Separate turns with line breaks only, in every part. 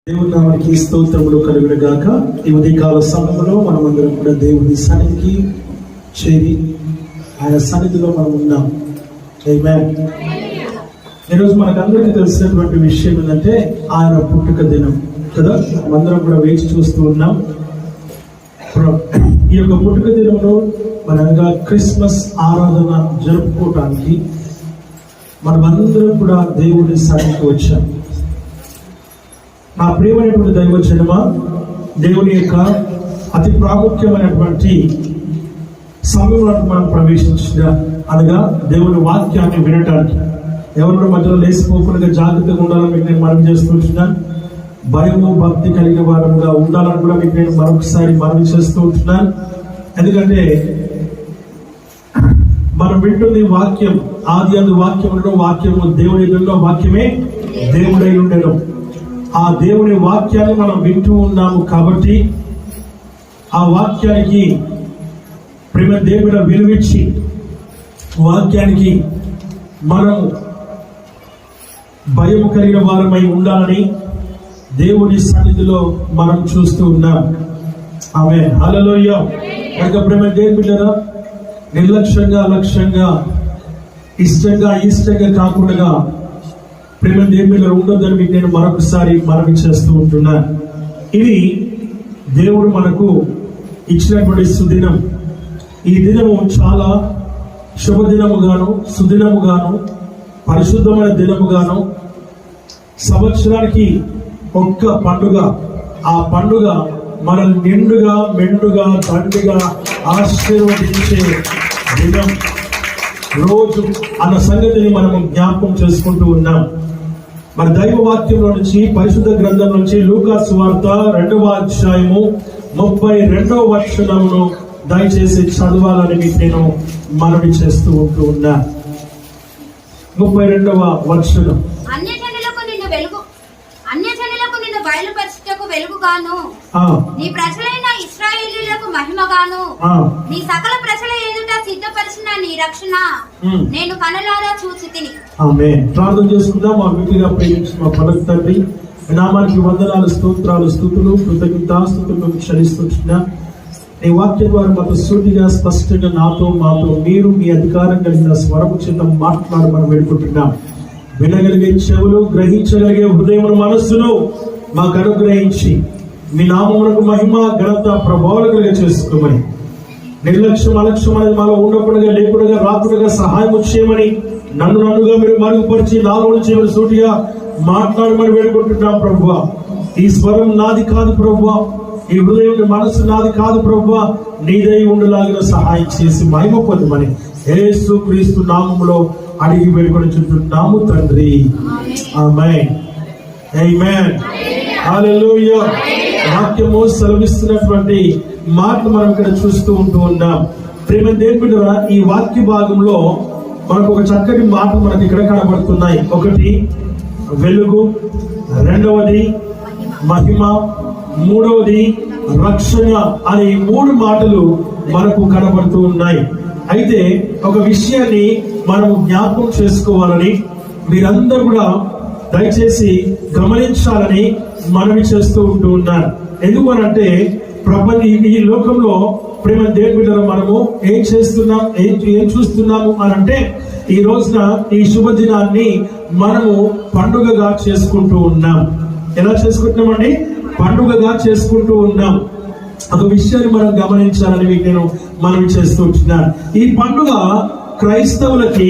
దేవుని నామానికి స్తోత్రములు కలుగును గాక. ఈ ఉదయకాల సమయంలో మనమందరం కూడా దేవుని సన్నిధికి చేరి ఆయన సన్నిధిలో మనం ఉన్నాం. ఆమేన్. ఈరోజు మనకందరికీ తెలిసినటువంటి విషయం ఏంటంటే ఆయన పుట్టుక దినం కదా. మనమందరం కూడా వేచి చూస్తూ ఉన్నాం. ఈ యొక్క పుట్టుక దినంలో మనగా క్రిస్మస్ ఆరాధన జరుపుకోవటానికి మనమందరం కూడా దేవుని సన్నిధికి వచ్చాం. నా ప్రియమైనటువంటి దైవజనమా, దేవుని యొక్క అతి ప్రాముఖ్యమైనటువంటి సమయంలో మనం ప్రవేశించిన అనగా దేవుని వాక్యాన్ని వినటానికి ఎవరి మధ్యలో లేసిపోకుండా జాగ్రత్తగా ఉండాలని మీకు నేను మనవి చేస్తుంటున్నాను. భయము భక్తి కలిగిన వారంగా ఉండాలని కూడా మీకు నేను మరొకసారి మనవి చేస్తూ ఉంటున్నాను. ఎందుకంటే మనం వింటుంది వాక్యం, ఆది అందు వాక్యం ఉండడం, వాక్యము దేవుని ఎదురులో వాక్యమే దేవుడై ఉండడం. ఆ దేవుని వాక్యాన్ని మనం వింటూ ఉన్నాము కాబట్టి ఆ వాక్యానికి ప్రేమ దేవుడ విలువిచ్చి వాక్యానికి మనం భయము కలిగిన వారమై ఉండాలని దేవుని సన్నిధిలో మనం చూస్తూ ఉన్నాం. ఆమేన్. హల్లెలూయా. కనుక ప్రేమ దేవుని బిడ్డలారా, నిర్లక్ష్యంగా లక్ష్యంగా ఇష్టంగా కాకుండా ప్రేమ దేవుని ఉండొద్దని మీకు నేను మరొకసారి మనవి చేస్తూ ఉంటున్నాను. ఇది దేవుడు మనకు ఇచ్చినటువంటి సుదినం. ఈ దినము చాలా శుభదినముగాను, సుదినముగాను, పరిశుద్ధమైన దినముగాను, సంవత్సరానికి ఒక్క పండుగ. ఆ పండుగ మనం నిండుగా మెండుగా దండిగా ఆశీర్వదించే దినం, రోజు అన్న సంగతిని మనము జ్ఞాపకం చేసుకుంటూ ఉన్నాం. మన దైవ వాక్యంలో నుంచి, పరిశుద్ధ గ్రంథం నుంచి లూకా సువార్త 2వ అధ్యాయము 32వ వచనమును దయచేసి చదవాలని మీకు నేను మనవి చేస్తూ ఉంటూ ఉన్నా. 32వ వచనం.
అన్యజనులకు నిన్ను బయలుపరచుటకు వెలుగుగాను, నీ ప్రజలైన ఇశ్రాయేలీయులకు మహిమగాను, నీ సకల ప్రజల ఎదుట సిద్ధపరిచిన నీ రక్షణ నేను కనులారా చూచితిని.
ఆమేన్. ప్రార్థన చేసుకుందాం. మా మిగిలిన ప్రేమించిన మా పరమ తండ్రి, నామానికి వందనాలు, స్తోత్రాలు, స్తుతులు, కృతజ్ఞతాస్తుతులు క్షణిస్తున్నా. నీ వాక్యం ద్వారా మాతో సూటిగా స్పష్టంగా నాతో మాతో మీరు మీ అధికారం కలిగిన స్వరము చేత మాట్లాడమని వేడుకుంటున్నాం. వినగలిగే చెవులు, గ్రహించగలిగే హృదయమును, మనస్సును మాకు అనుగ్రహించి మీ నామమునకు మహిమ ఘనత ప్రభావాలు కలిగే చేసుకోమని, నిర్లక్ష్యం అలక్ష్యం అనేది మాలో ఉండకుండా లేకుండా రాకుండా సహాయం చేయమని, నన్నుగా మీరు మరుగుపరిచి నాలో నుంచి సూటిగా మాట్లాడమని వేడుకుంటున్నాం. ప్రభువా, ఈ స్వరం నాది కాదు ప్రభువా, ఈ హృదయం మనస్సు నాది కాదు ప్రభువా, నీదై ఉండలాగిన సహాయం చేసి మహిమ పొందమని యేసు క్రీస్తు నామములో అడిగి వేడుకొనుచున్నాము తండ్రి. ఆమేన్. ఆమేన్. హల్లెలూయా. వాక్యము సెలవిస్తున్నటువంటి మాట మనం ఇక్కడ చూస్తూ ఉంటూ ఉన్నాం. ప్రేమ దేవుడు, ఈ వాక్య భాగంలో మనకు ఒక చక్కటి మాటలు మనకి ఇక్కడ కనబడుతున్నాయి. ఒకటి వెలుగు, రెండవది మహిమ, మూడవది రక్షణ అనే 3 మాటలు మనకు కనబడుతూ ఉన్నాయి. అయితే ఒక విషయాన్ని మనము జ్ఞాపకం చేసుకోవాలని, మీరందరూ కూడా దయచేసి గమనించాలని మనవి చేస్తూ ఉంటూ ఉన్నారు. ఎందుకనంటే ఈ లోకంలో ప్రేమ దేవుడు మనము ఏం చేస్తున్నాం, ఏం చూస్తున్నాము అనంటే, ఈ రోజున ఈ శుభదినాన్ని మనము పండుగగా చేసుకుంటూ ఉన్నాం. ఎలా చేసుకుంటున్నామండి? పండుగగా చేసుకుంటూ ఉన్నాం. ఒక విషయాన్ని మనం గమనించాలని మీకు నేను మనవి చేస్తూ ఉంటున్నాను. ఈ పండుగ క్రైస్తవులకి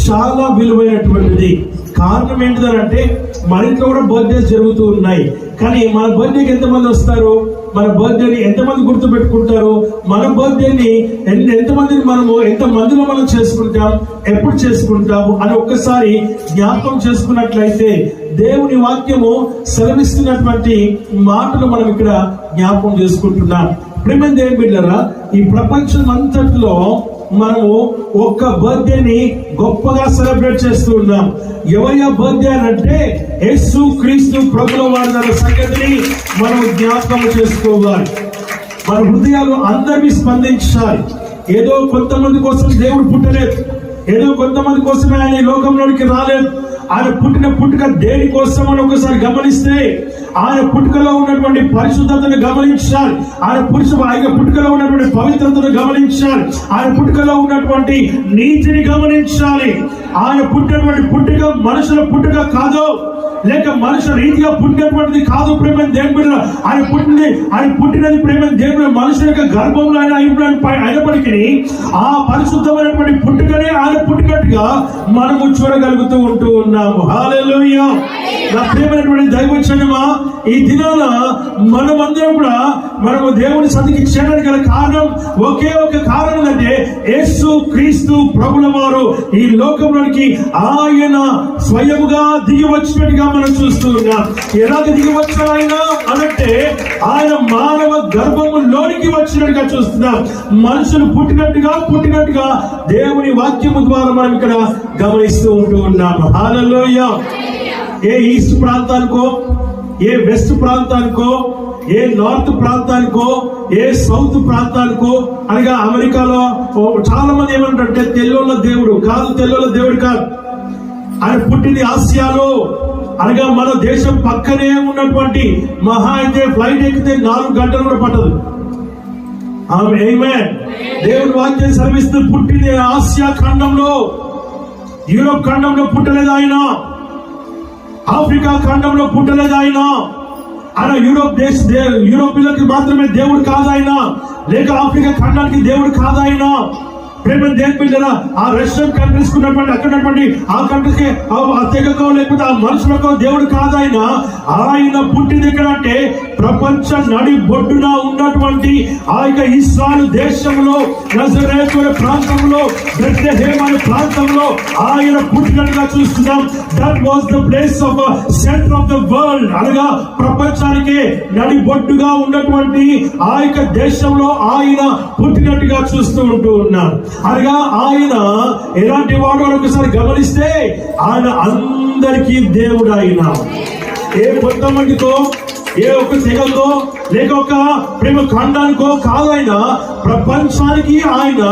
చాలా విలువైనటువంటిది. కారణం ఏంటిదంటే, మన ఇంట్లో కూడా బర్త్డేస్ జరుగుతూ ఉన్నాయి. కానీ మన బర్త్డేకి ఎంతమంది వస్తారు, మన బర్త్డేని ఎంతమంది గుర్తు పెట్టుకుంటారు, మన బర్త్డేని ఎంత మందిలో మనం చేసుకుంటాం, ఎప్పుడు చేసుకుంటాము అని ఒక్కసారి జ్ఞాపకం చేసుకున్నట్లయితే దేవుని వాక్యము సెలవిస్తున్నటువంటి మాటలు మనం ఇక్కడ జ్ఞాపకం చేసుకుంటున్నాం. ప్రేమ దేవుని బిడ్డలారా, ఈ ప్రపంచం అంతట్లో మనము ఒక్క బర్త్డేని గొప్పగా సెలబ్రేట్ చేస్తూ ఉన్నాం. ఎవరి బర్త్డే అంటే యేసు క్రీస్తు ప్రభుల వారి సంగతిని మనం జ్ఞాపకం చేసుకోవాలి. మన హృదయాలు అందరినీ స్పందించాలి. ఏదో కొంతమంది కోసం దేవుడు పుట్టలేదు, ఏదో కొంతమంది కోసమే ఆయన ఈ లోకంలోనికి రాలేదు. ఆయన పుట్టిన పుట్టుక దేనికోసం అని ఒకసారి గమనిస్తే ఆయన పుట్టుకలో ఉన్నటువంటి పరిశుద్ధతను గమనించాలి. ఆయన పుట్టుకలో ఉన్నటువంటి పవిత్రతను గమనించాలి. ఆయన పుట్టుకలో ఉన్నటువంటి నీతిని గమనించాలి. ఆయన పుట్టినటువంటి పుట్టుక మనుషుల పుట్టుక కాదు, లేక మనుషుల రీతిగా పుట్టినటువంటిది కాదు. ప్రేమ దేవుడు ఆయన పుట్టినది ప్రేమ దేవుడు మనుషుల యొక్క గర్భంలో అయినప్పటికీ ఆ పరిశుద్ధమైనటువంటి పుట్టుకనే ఆయన పుట్టినట్టుగా మనము చూడగలుగుతూ ఉంటూ ఉన్నాము. హల్లెలూయా. నా ప్రియమైనటువంటి దైవజనమా, ఈ దినాన మనమందరం కూడా మనము దేవుని సన్నిధికి చేరడానికి గల కారణం ఒకే ఒక కారణం అంటే యేసు క్రీస్తు ప్రభుల వారు ఈ లోకంలోనికి ఆయన స్వయముగా దిగి వచ్చినట్టుగా మనం చూస్తూ ఉన్నాం. ఎలాగ దిగి వచ్చారు ఆయన అనంటే ఆయన మానవ గర్భములోనికి వచ్చినట్టుగా చూస్తున్నాం. మనుషులు పుట్టినట్టుగా దేవుని వాక్యము ద్వారా మనం ఇక్కడ గమనిస్తూ ఉంటూ ఉన్నాం. హల్లెలూయా. ఏ ఈస్ట్ ప్రాంతానికో, ఏ వెస్ట్ ప్రాంతానికో, ఏ నార్త్ ప్రాంతానికో, ఏ సౌత్ ప్రాంతానికో, అనగా అమెరికాలో చాలా మంది ఏమంటారంటే తెల్లోళ్ళ దేవుడు కాదు. ఆయన పుట్టింది ఆసియాలో, అనగా మన దేశం పక్కనే ఉన్నటువంటి మహా అయితే ఫ్లైట్ ఎక్కితే 4 గంటలు కూడా పట్టదు. ఆమేన్. దేవుని వాక్యం సెలవిస్తూ పుట్టింది ఆసియా ఖండంలో, యూరోప్ ఖండంలో పుట్టలేదు ఆయన, ఆఫ్రికా ఖండంలో పుట్టలేదు ఆయన. యూరోపియన్లకు మాత్రమే దేవుడు కాదు ఆయన, లేక ఆఫ్రికా ఖండానికి దేవుడు కాదు ఆయన. ప్రేమ దేని పిల్లరా, ఆ రష్యన్ కంట్రీస్ అక్కడటువంటి ఆ కంట్రీస్కి ఆ తెగకో లేకపోతే ఆ మనుషులకో దేవుడు కాదు ఆయన. ఆయన పుట్టింది ఎక్కడంటే ప్రపంచ నడి బొడ్డున ఉన్నటువంటి ఆ యొక్క ఇశ్రాయేలు దేశంలో నజరేతు ప్రాంతంలో బెత్లెహేమ్ అనే ప్రాంతంలో ఆయన పుట్టినట్టుగా చూస్తున్నాం. That was the place of centre of the world, అనగా ప్రపంచానికి నడి బొడ్డుగా ఉన్నటువంటి ఆ యొక్క దేశంలో ఆయన పుట్టినట్టుగా చూస్తూ ఉంటూ ఉన్నాం. అనగా ఆయన ఎలాంటి వాడు ఒకసారి గమనిస్తే ఆయన అందరికీ దేవుడు. ఆయన ఏ కొంతమందితో, ఏ ఒక్క తెగతో, లేక ఒక ప్రేమ ఖండానికో కాదు, ఆయన ప్రపంచానికి ఆయన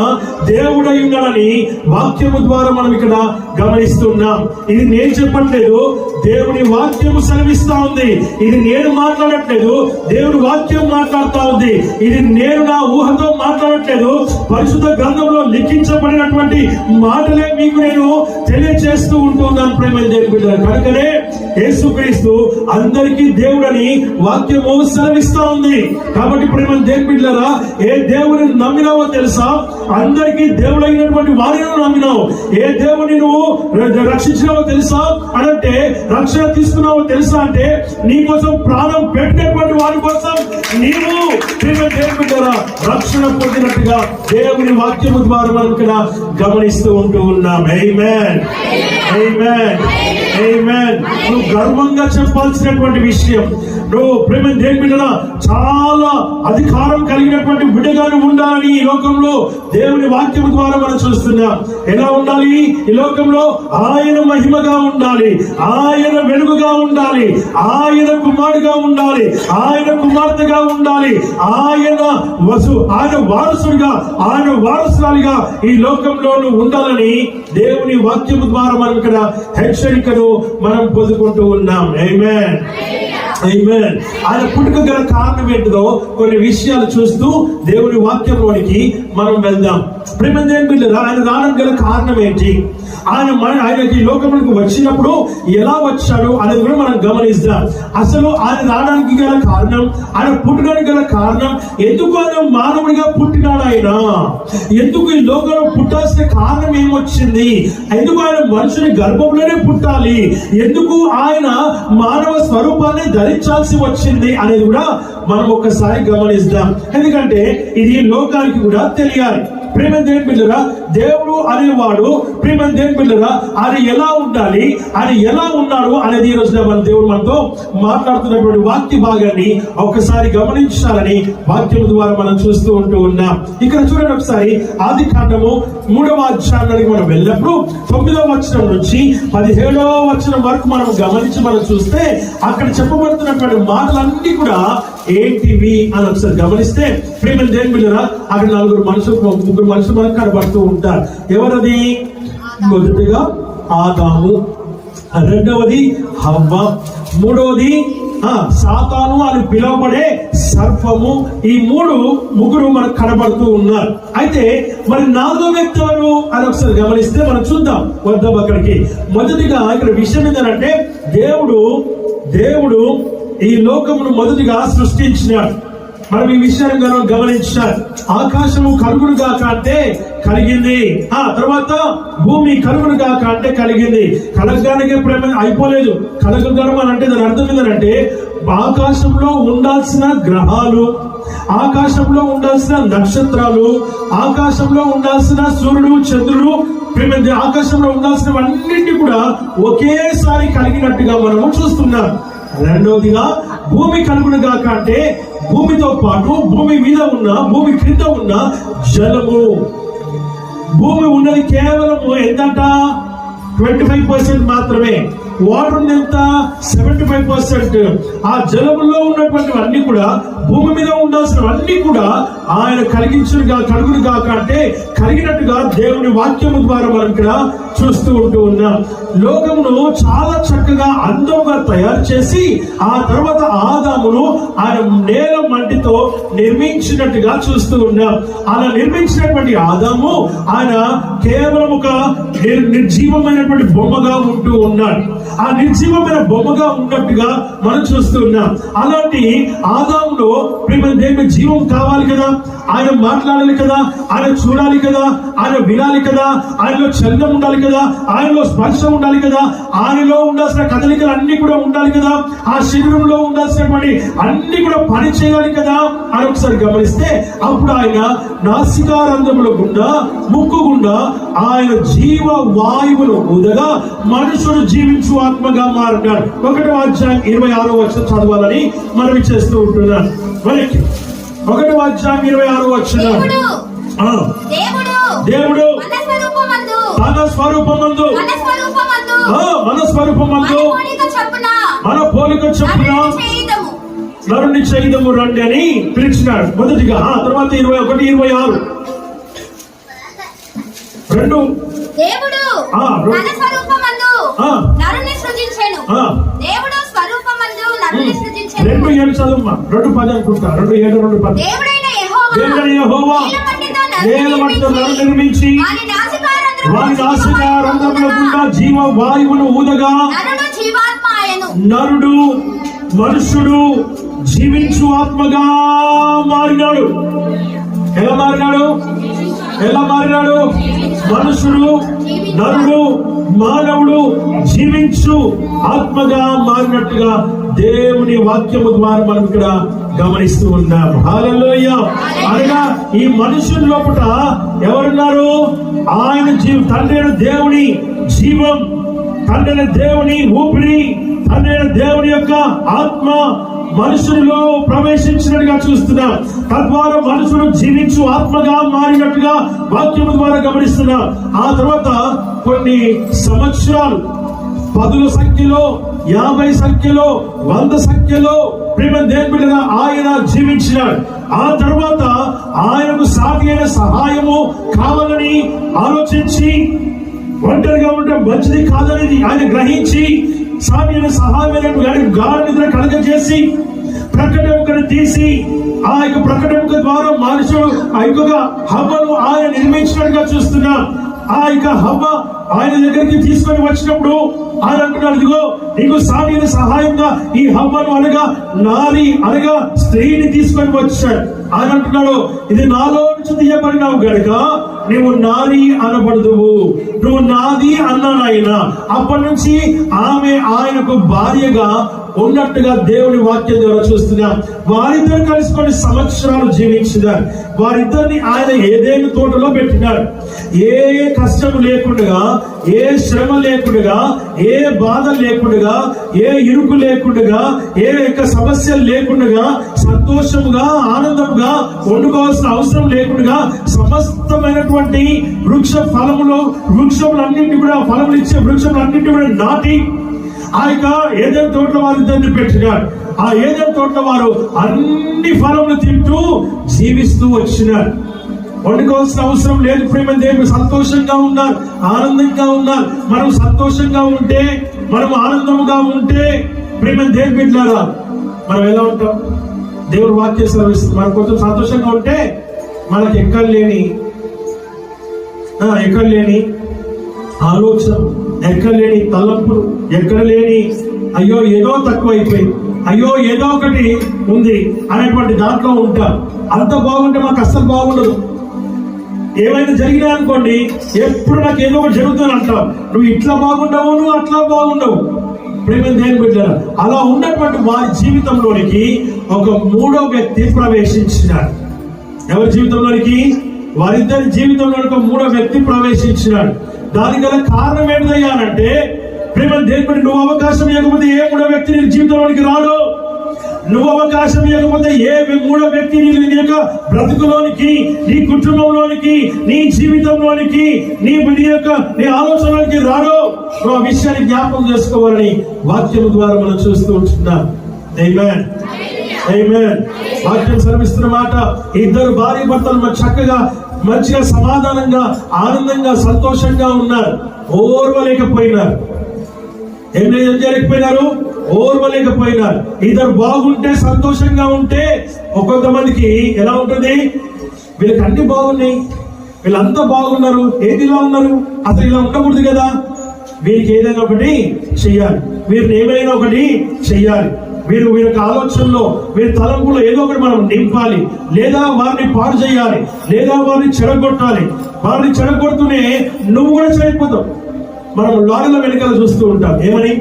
దేవుడై ఉన్నాడని వాక్యము ద్వారా మనం ఇక్కడ గమనిస్తున్నాం. ఇది నేను చెప్పట్లేదు, దేవుని వాక్యము సెలవిస్తా ఉంది. ఇది నేను మాట్లాడట్లేదు, దేవుని వాక్యం మాట్లాడుతా ఉంది. ఇది నేను నా ఊహతో మాట్లాడట్లేదు, పరిశుద్ధ గ్రంథంలో లిఖించబడినటువంటి మాటలే మీకు నేను తెలియజేస్తూ ఉంటున్నాను. ప్రేమ దేవుని బిడ్డలారా, కనుకనే యేసుక్రీస్తు అందరికీ దేవుడని వాక్యము సెలవిస్తా ఉంది. కాబట్టి ప్రేమ దేవుని బిడ్డలారా, ఏ దేవుని నమ్మినావో తెలుసా? అందరికీ దేవుడైనటువంటి వారిని నమ్మినావు. ఏ దేవుని నువ్వు రక్షించినావో తెలుసా అనంటే, రక్షణ తీసుకున్నావో తెలుసా అంటే, నీ కోసం ప్రాణం పెట్టినటువంటి వారి కోసం నీవు దేవుని బిడ్డలారా రక్షణ పొందినట్టుగా దేవుని వాక్యము ద్వారా మనం ఇక్కడ గమనిస్తూ ఉంటూ ఉన్నాం. ఆమేన్, ఆమేన్, ఆమేన్. నువ్వు గర్వంగా చెప్పాల్సినటువంటి విషయం, నువ్వు ప్రేమ దేవుని బిడ్డలారా చాలా అధికారం కలిగినటువంటి బిడ్డగాను ఉండాలని ఈ లోకంలో దేవుని వాక్యం ద్వారా మనం చూస్తున్నాం. ఎలా ఉండాలి? ఈ లోకంలో ఆయన మహిమగా ఉండాలి, ఆయన వెలుగుగా ఉండాలి, ఆయన కుమారుడుగా ఉండాలి, ఆయన కుమార్తెగా ఉండాలి, ఆయన వారసుడిగా, ఆయన వారసురాలిగా ఈ లోకంలో ఉండాలని దేవుని వాక్యం ద్వారా మనం ఇక్కడ హెచ్చరికను మనం పొందుకుంటూ ఉన్నాం. ఆమేన్, ఆమేన్. ఆయన పుట్టుక గల కారణం ఏంటిదో కొన్ని విషయాలు చూస్తూ దేవుని వాక్యంలోనికి మనం వెళ్దాం. ప్రేమ దేవుని బిడ్డలారా, ఆయన రావడం గల కారణం ఏంటి, ఆయన ఈ లోకంలోకి వచ్చినప్పుడు ఎలా వచ్చాడు అనేది కూడా మనం గమనిద్దాం. అసలు ఆయన రావడానికి గల కారణం, ఆయన పుట్టడానికి గల కారణం, ఎందుకు ఆయన మానవుడిగా పుట్టినాడు, ఆయన ఎందుకు ఈ లోకంలో పుట్టాల్సిన కారణం ఏమొచ్చింది, ఎందుకు ఆయన మనుషుని గర్భంలోనే పుట్టాలి, ఎందుకు ఆయన మానవ స్వరూపాన్ని ధరించాల్సి వచ్చింది అనేది కూడా మనం ఒక్కసారి గమనిద్దాం. ఎందుకంటే ఇది లోకానికి కూడా తెలియాలి. ప్రేమ దేవుని బిడ్డలారా, దేవుడు అనేవాడు, ప్రేమ దేవుని బిడ్డలారా, ఆయన ఎలా ఉండాలి, ఆయన ఎలా ఉన్నాడు అనేది ఈ రోజున మన దేవుడు మనతో మాట్లాడుతున్నటువంటి వాక్య భాగాన్ని ఒక్కసారి గమనించాలని వాక్యం ద్వారా మనం చూస్తూ ఉంటూ ఉన్నాం. ఇక్కడ చూడండి ఒకసారి, ఆది కాండము 3వ అధ్యాయానికి మనం వెళ్ళినప్పుడు 9వ వచనం నుంచి 17వ వచనం వరకు మనం గమనించి మనం చూస్తే అక్కడ చెప్పబడుతున్నటువంటి మాటలన్నీ కూడా ఏంటివి అని ఒకసారి గమనిస్తే, ప్రేమ దేవుని బిడ్డలారా, అక్కడ ముగ్గురు మనుషులు మనకు కనబడుతూ ఉంటారు. ఎవరది? మొదటిగా ఆదాము, రెండవది హవ్వ, మూడవది సాతాను అని పిలువబడే సర్పము, ఈ ముగ్గురు మనకు కనబడుతూ ఉన్నారు. అయితే మరి 4వ వ్యక్తి ఎవరు అని ఒకసారి గమనిస్తే మనం చూద్దాం. వద్దాం అక్కడికి. మొదటిగా ఇక్కడ విషయం ఏంటంటే దేవుడు ఈ లోకమును మొదటిగా సృష్టించినాడు. మనం ఈ విషయాన్ని గమనించాలి. ఆకాశము కలుగును గాక అంటే కలిగింది, తర్వాత భూమి కలుగును గాక అంటే కలిగింది. కలగడానికే ప్రేమ అయిపోలేదు. కలగడం అని అంటే దాని అర్థం ఏంటంటే ఆకాశంలో ఉండాల్సిన గ్రహాలు, ఆకాశంలో ఉండాల్సిన నక్షత్రాలు, ఆకాశంలో ఉండాల్సిన సూర్యుడు చంద్రుడు, ఆకాశంలో ఉండాల్సినవన్నింటినీ కూడా ఒకేసారి కలిగినట్టుగా మనము చూస్తున్నాం. రెండవదిగా భూమి కలుగును గాక అంటే భూమితో పాటు భూమి మీద ఉన్న, భూమి క్రింద ఉన్న జలము. భూమి ఉన్నది కేవలము ఎంతట 25% మాత్రమే. వాటర్ ఉంది ఎంత? 75%. ఆ జలములో ఉన్నటువంటి అన్ని కూడా, భూమి మీద ఉండాల్సినవన్నీ కూడా ఆయన కలుగును గాక అంటే కలిగినట్టుగా దేవుని వాక్యము ద్వారా మనం ఇక్కడ చూస్తూ ఉన్నాం. లోకమును చాలా చక్కగా అందముగా తయారు చేసి ఆ తర్వాత ఆదామును ఆయన నేల మట్టితో నిర్మించినట్టుగా చూస్తూ ఉన్నాం. అలా నిర్మించినటువంటి ఆదాము ఆయన కేవలం ఒక నిర్జీవమైనటువంటి బొమ్మగా ఉంటూ ఉన్నాడు. ఆ నిర్జీవమైన బొమ్మగా ఉన్నట్టుగా మనం చూస్తూ ఉన్నాం. అలాంటి ఆదాములో దేవుని జీవం కావాలి కదా, ఆయన మాట్లాడాలి కదా, ఆయన చూడాలి కదా, ఆయన వినాలి కదా, ఆయనలో చలనం ఉండాలి కదా, ఆయనలో స్పర్శ ఉండాలి కదా, ఆయనలో ఉండాల్సిన కదలికలు అన్ని కూడా ఉండాలి కదా, ఆ శరీరంలో ఉండాల్సినటువంటి అన్ని కూడా పని చేయాలి కదా అని ఒకసారి గమనిస్తే అప్పుడు ఆయన నాసికారంధ్రముల గుండా, ముక్కు గుండా ఆయన జీవ వాయువును ఊదగా మనుషుడు జీవించు ఆత్మగా మారినాడు. 1వ అధ్యాయం 26వ వచనం చదవాలని మనం చేస్తూ ఉంటున్నాం. మరి 1వ అధ్యాయం 26వ వచనం, దేవుడు తన స్వరూపమందు మన స్వరూపమందు మన పోలిక చొప్పున నరుని చేయుదము రండి అని పిలిచినాడు మొదటిగా. తర్వాత 21, 26 రెండు
దేవుడు తన స్వరూపమందు నరుని సృజించెను. దేవుడు స్వరూపమందు నరుని సృజించెను.
2:7 చదువుమా. 2:10 అనుకుంటా. 2:7, 2:10.
దేవుడైన యెహోవా
నేల మట్టితో నరుని నిర్మించి వారి నాసికారంధ్రముల గుండా జీవ వాయువును ఊదగా నరుడు మనుషుడు జీవించు ఆత్మగా మారినాడు. ఎలా మారినాడు? మనుషుడు, నరుడు, మానవుడు జీవించు ఆత్మగా మారినట్టుగా దేవుని వాక్యము ద్వారా మనం ఇక్కడ గమనిస్తూ ఉన్నాం. హల్లెలూయా. అనగా ఈ మనుషుల లోపల ఎవరున్నారు? ఆయన తండ్రి అయిన దేవుని జీవం, తండ్రి అయిన దేవుని ఊపిరి, తండ్రి అయిన దేవుని యొక్క ఆత్మ మనుషులలో ప్రవేశించినట్టుగా చూస్తున్నాం. తద్వారా మనుషులు జీవించు ఆత్మగా మారినట్టుగా వాక్యము ద్వారా గమనిస్తున్నాం. ఆ తర్వాత కొన్ని సంవత్సరాలు 10 సంఖ్యలో, 50 సంఖ్యలో, 100 సంఖ్యలో దేవుడిగా ఆయన జీవించినాడు. ఆ తర్వాత ఆయనకు సాటి అయిన సహాయము కావాలని ఆలోచించి, ఒంటరిగా ఉండడం మంచిది కాదనేది ఆయన గ్రహించి సాటి అయిన సహాయమైన గాఢ నిద్ర కలగజేసి ప్రకటనను తీసి ఆ యొక్క ప్రకటన ద్వారా మనుషుడు ఆ యొక్క హవ్వను ఆయన నిర్మించినట్టుగా చూస్తున్నాం. ఆ యొక్క హవ్వ ఆయన దగ్గరికి తీసుకొని వచ్చినప్పుడు ఆయన అంటున్నాడు, ఇదిగో నీకు సాటి సహాయంగా ఈ హవ్వను అనగా స్త్రీని తీసుకొని వచ్చాడు. ఆయన అంటున్నాడు, ఇది నాలో నుంచి తీయబడినావు గనుక నువ్వు నారి అనబడదువు, నువ్వు నాది అన్నాడు ఆయన. అప్పటి నుంచి ఆమె ఆయనకు భార్యగా ఉన్నట్టుగా దేవుని వాక్యం ద్వారా చూస్తున్నాం. వారిద్దరు కలిసి కొన్ని సంవత్సరాలు జీవించినారు. వారిద్దరిని ఆయన ఏదేను తోటలో పెట్టినారు. ఏ కష్టం లేకుండా, ఏ శ్రమ లేకుండా, ఏ బాధ లేకుండా, ఏ ఇరుకు లేకుండా, ఏ యొక్క సమస్యలు లేకుండా సంతోషముగా ఆనందముగా వండుకోవాల్సిన అవసరం లేకుండా సమస్తమైనటువంటి వృక్షములన్నింటినీ కూడా ఫలములు ఇచ్చే వృక్షములన్నింటినీ కూడా నాటి ఆ యొక్క ఏదైనా తోటలో వారిద్దరిని పెట్టినాడు. ఆ ఏదైనా తోటలో వారు అన్ని ఫలములు తింటూ జీవిస్తూ వచ్చినారు. వండుకోవాల్సిన అవసరం లేదు. ప్రేమ దేవుడు సంతోషంగా ఉన్నారు, ఆనందంగా ఉన్నారు. మనం సంతోషంగా ఉంటే, మనం ఆనందంగా ఉంటే ప్రేమ దేవుడు బిడ్డలారా మనం ఎలా ఉంటాం? దేవుడు వాక్యం సెలవిస్తుంది, మనం కొంచెం సంతోషంగా ఉంటే మనకి ఎక్కడ లేని ఆలోచన, ఎక్కడ లేని తలంపులు, ఎక్కడ లేని అయ్యో ఏదో తక్కువైపోయింది, అయ్యో ఏదో ఒకటి ఉంది అనేటువంటి దాంట్లో ఉంటాం. అంత బాగుంటే మాకు అస్సలు బాగుండదు. ఏమైనా జరిగినా అనుకోండి, ఎప్పుడు నాకు ఏదో ఒకటి జరుగుతుంది అంటావు. నువ్వు ఇట్లా బాగుండవు, నువ్వు అట్లా బాగుండవు. ప్రేమ దేని బిడ్డలారా, అలా ఉన్నటువంటి వారి జీవితంలోనికి ఒక మూడో వ్యక్తి ప్రవేశించినాడు. ఎవరి జీవితంలోనికి? వారిద్దరి జీవితంలోనికి ఒక మూడో వ్యక్తి ప్రవేశించినాడు. దానికి గల కారణం ఏంటయ్యానంటే, ప్రేమ దేని బిడ్డ, నువ్వు అవకాశం ఇవ్వకపోతే ఏ మూడో వ్యక్తి నీ జీవితంలోనికి రాడు. నువ్వు అవకాశం ఇవ్వకపోతే ఏ మూడో వ్యక్తి నీ యొక్క బ్రతుకులోనికి, నీ కుటుంబంలోనికి, నీ జీవితంలోనికి, నీ ఆలోచనలోనికి రాడు. నువ్వు ఆ విషయాన్ని జ్ఞాపకం చేసుకోవాలని వాక్యం ద్వారా మనం చూస్తూ ఉంటున్నాం. ఆమేన్, ఆమేన్. వాక్యం సెలవిస్తున్న మాట, ఇద్దరు భార్య భర్తలు చక్కగా మంచిగా సమాధానంగా ఆనందంగా సంతోషంగా ఉన్నారు. ఓర్వలేకపోయినారు. ఏం చేయలేకపోయినారు? ఓర్వలేకపోయినారు. ఇద్దరు బాగుంటే, సంతోషంగా ఉంటే, కొంతమందికి ఎలా ఉంటుంది? వీళ్ళకి అన్ని బాగున్నాయి, వీళ్ళంతా బాగున్నారు, ఏది ఇలా ఉన్నారు, అసలు ఇలా ఉండకూడదు కదా. వీరికి ఏదైనా ఒకటి చెయ్యాలి, వీరిని ఏమైనా ఒకటి చెయ్యాలి. వీరి యొక్క ఆలోచనలో, వీరి తలంపులో ఏదో ఒకటి మనం నింపాలి, లేదా వారిని పాడు చేయాలి, లేదా వారిని చెడగొట్టాలి. వారిని చెడగొడుతూనే నువ్వు కూడా చెడిపోతావు. మనం లారీల వెనకాల చూస్తూ ఉంటాం, ఏమని?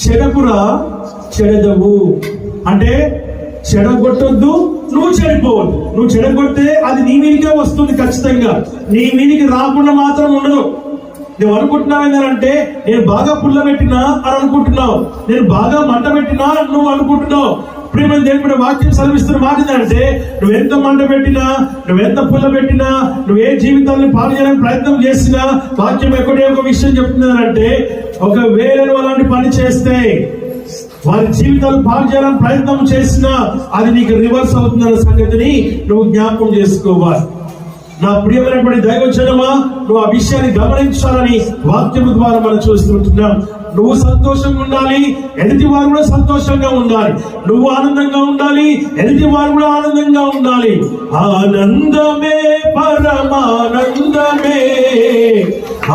చెడకురా చెడదవు అంటే చెడగొట్టొద్దు, నువ్వు చెడిపోవద్దు. నువ్వు చెడగొడితే అది నీ మీదికే వస్తుంది ఖచ్చితంగా, నీ మీదికి రాకుండా మాత్రం ఉండదు. నువ్వు అనుకుంటున్నావు ఏంటంటే, నేను బాగా పుల్ల పెట్టినా అని అనుకుంటున్నావు, నేను బాగా మంట పెట్టినా నువ్వు అనుకుంటున్నావు. ప్రేమ దేవుడి వాక్యం సెలవిస్తున్న మాట ఏంటంటే, నువ్వెంత మంట పెట్టినా, నువ్వెంత పుల్ల పెట్టినా, నువ్వే జీవితాన్ని పాడు చేయడానికి ప్రయత్నం చేసినా, వాక్యం ఎక్కడే ఒక విషయం చెప్తుందంటే, ఒకవేళ నువ్వు అలాంటి పని చేస్తే, వారి జీవితాలు పాడు చేయడానికి ప్రయత్నం చేసినా, అది నీకు రివర్స్ అవుతుందన్న సంగతిని నువ్వు జ్ఞాపకం చేసుకోవాలి. నా ప్రియమైనటువంటి దైవజనమా, నువ్వు ఆ విషయాన్ని గమనించాలని వాక్యం ద్వారా మనం చూస్తుంటున్నాం. నువ్వు సంతోషంగా ఉండాలి, ఎదుటి వారు కూడా సంతోషంగా ఉండాలి. నువ్వు ఆనందంగా ఉండాలి, ఎదుటి వారు కూడా ఆనందంగా ఉండాలి. ఆనందమే పరమానందమే,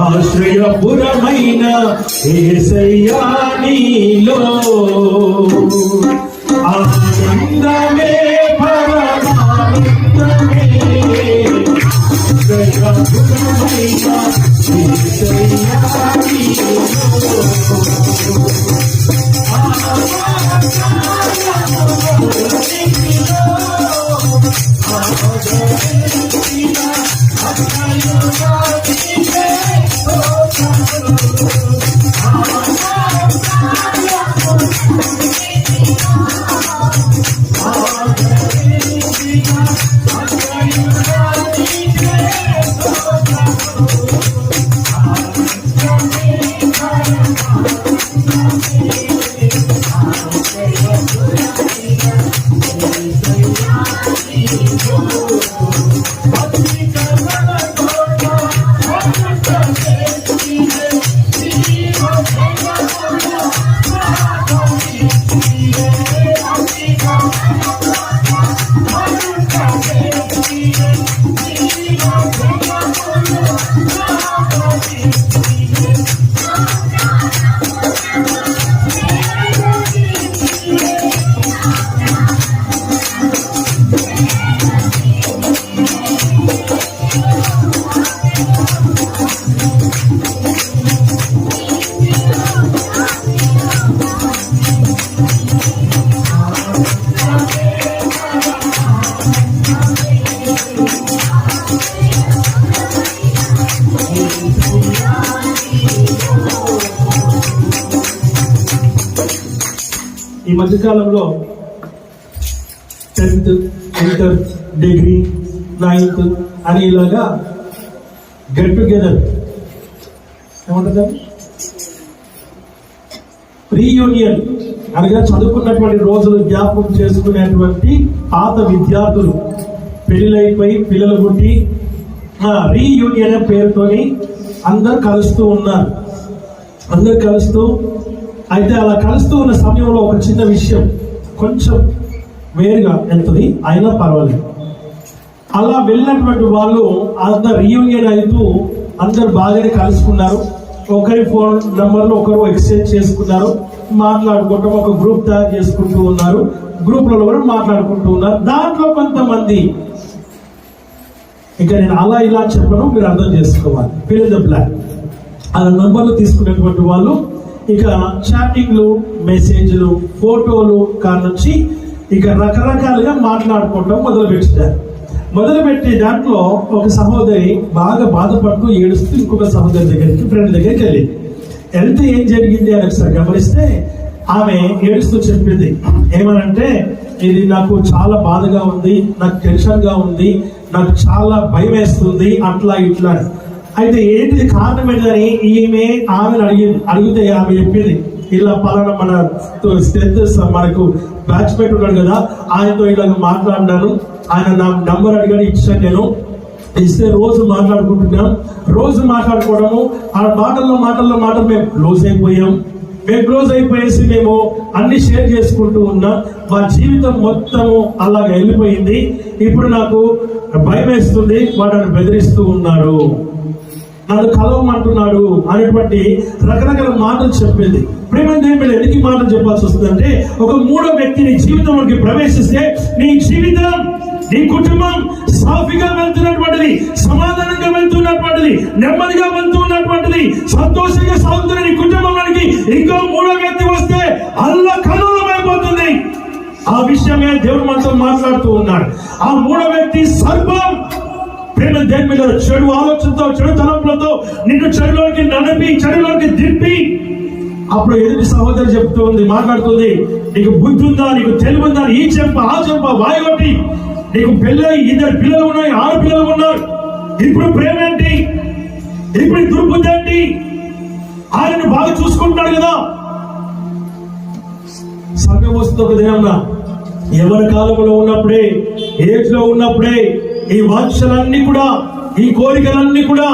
ఆశ్రయపురమైన యేసయ్యా నీలో. ఆనందమే పరమానందమే, ఆశ్రయపురమైన యేసయ్యా నీలో. ఈ మధ్యకాలంలో 10th, ఇంటర్, డిగ్రీ, 9th అని ఇలాగా గెట్ టుగెదర్ ఏమంటారు, రీయూనియన్ అనగా చదువుకున్నటువంటి రోజులు జ్ఞాపకం చేసుకునేటువంటి పాత విద్యార్థులు పెళ్లిళ్ళైపోయి పిల్లలు పుట్టి రీయూనియన్ పేరుతోని అందరు కలుస్తూ ఉన్నారు. అందరు కలుస్తూ అయితే అలా కలుస్తూ ఉన్న సమయంలో ఒక చిన్న విషయం కొంచెం వేరుగా వెళ్తుంది, అయినా పర్వాలేదు. అలా వెళ్ళినటువంటి వాళ్ళు అందరు రీయూనియన్ అవుతూ అందరు బాగానే కలుసుకున్నారు. ఒకరి ఫోన్ నెంబర్లు ఒకరు ఎక్స్చేంజ్ చేసుకున్నారు, మాట్లాడుకుంటూ ఒక గ్రూప్ తయారు చేసుకుంటూ ఉన్నారు. గ్రూప్లలో కూడా మాట్లాడుకుంటూ ఉన్నారు. దాంట్లో కొంతమంది, ఇక నేను అలా ఇలా చెప్పను, మీరు అర్థం చేసుకోవాలి, ఫిల్ ఇన్ ద బ్లాంక్. అలా నంబర్లు తీసుకునేటువంటి వాళ్ళు ఇక చాటింగ్లు, మెసేజ్లు, ఫోటోలు కానుంచి ఇక రకరకాలుగా మాట్లాడుకోవటం మొదలుపెట్టి దాంట్లో ఒక సహోదరి బాగా బాధపడుతూ ఏడుస్తూ ఇంకొక సహోదరి దగ్గరికి, ఫ్రెండ్ దగ్గరికి వెళ్తే ఏం జరిగింది అని ఒకసారి గమనిస్తే ఆమె ఏడుస్తూ చెప్పింది. ఏమనంటే, ఇది నాకు చాలా బాధగా ఉంది, నాకు టెన్షన్ గా ఉంది, నాకు చాలా భయం వేస్తుంది, అట్లా ఇట్లా. అయితే ఏంటిది కారణం ఏంటని ఆమెను అడిగితే ఆమె చెప్పింది, ఇలా పలానా మన మనకు బ్యాచ్మేట్ ఉన్నాడు కదా, ఆయనతో ఇలాగ మాట్లాడినాను, ఆయన నా నంబర్ అడిగాడు, ఇచ్చాను, నేను ఇస్తే రోజు మాట్లాడుకుంటున్నాం. రోజు మాట్లాడుకోవడము, ఆ మాటల్లో మేము క్లోజ్ అయిపోయేసి మేము అన్ని షేర్ చేసుకుంటూ ఉన్నాం. మా జీవితం మొత్తము అలాగ వెళ్ళిపోయింది. ఇప్పుడు నాకు భయం వేస్తుంది, వాడు బెదిరిస్తూ ఉన్నాడు, నన్ను కలవమంటున్నాడు అనేటువంటి రకరకాల మాటలు చెప్పింది. ప్రేమ దేవుడు ఎందుకు మాటలు చెప్పాల్సి వస్తుందంటే, ఒక మూడో వ్యక్తి నీ జీవితంలోకి ప్రవేశిస్తే నీ జీవితం, నీ కుటుంబం సాఫీగా వెళ్తున్నటువంటిది, సమాధానంగా వెళ్తున్నటువంటిది, నెమ్మదిగా వెళ్తున్నటువంటిది, సంతోషంగా సాగుతున్న నీ కుటుంబంలోనికి ఇంకో మూడో వ్యక్తి వస్తే అల్లకల్లోలమైపోతుంది. ఆ విషయమే దేవుడు మనతో మాట్లాడుతూ ఉన్నాడు. ఆ మూడో వ్యక్తి సర్పం. ప్రేమ దేని మీద చెడు ఆలోచనతో, చెడు తలంపులతో నిన్ను చెడులోకి నడిపి, చెడులోకి దింపి, అప్పుడు ఎదుటి సహోదరి చెప్తూ ఉంది, మాట్లాడుతుంది, నీకు బుద్ధి ఉందా, నీకు తెలివి ఉందా, ఈ చెంప ఆ చెంప వాయొట్టి, నీకు పెళ్ళై 2 పిల్లలు ఉన్నాయి, 6 పిల్లలు ఉన్నారు, ఇప్పుడు ప్రేమ ఏంటి, ఇప్పుడు దుర్బుద్ధి ఏంటి, ఆయనను బాగా చూసుకుంటున్నాడు కదా. సమయం వస్తుంది ఒక దినంలో, ఎవరి కాలంలో ఉన్నప్పుడే, ఏజ్ లో ఉన్నప్పుడే ఈ వాంఛలన్నీ కూడా, ఈ కోరికలన్నీ కూడా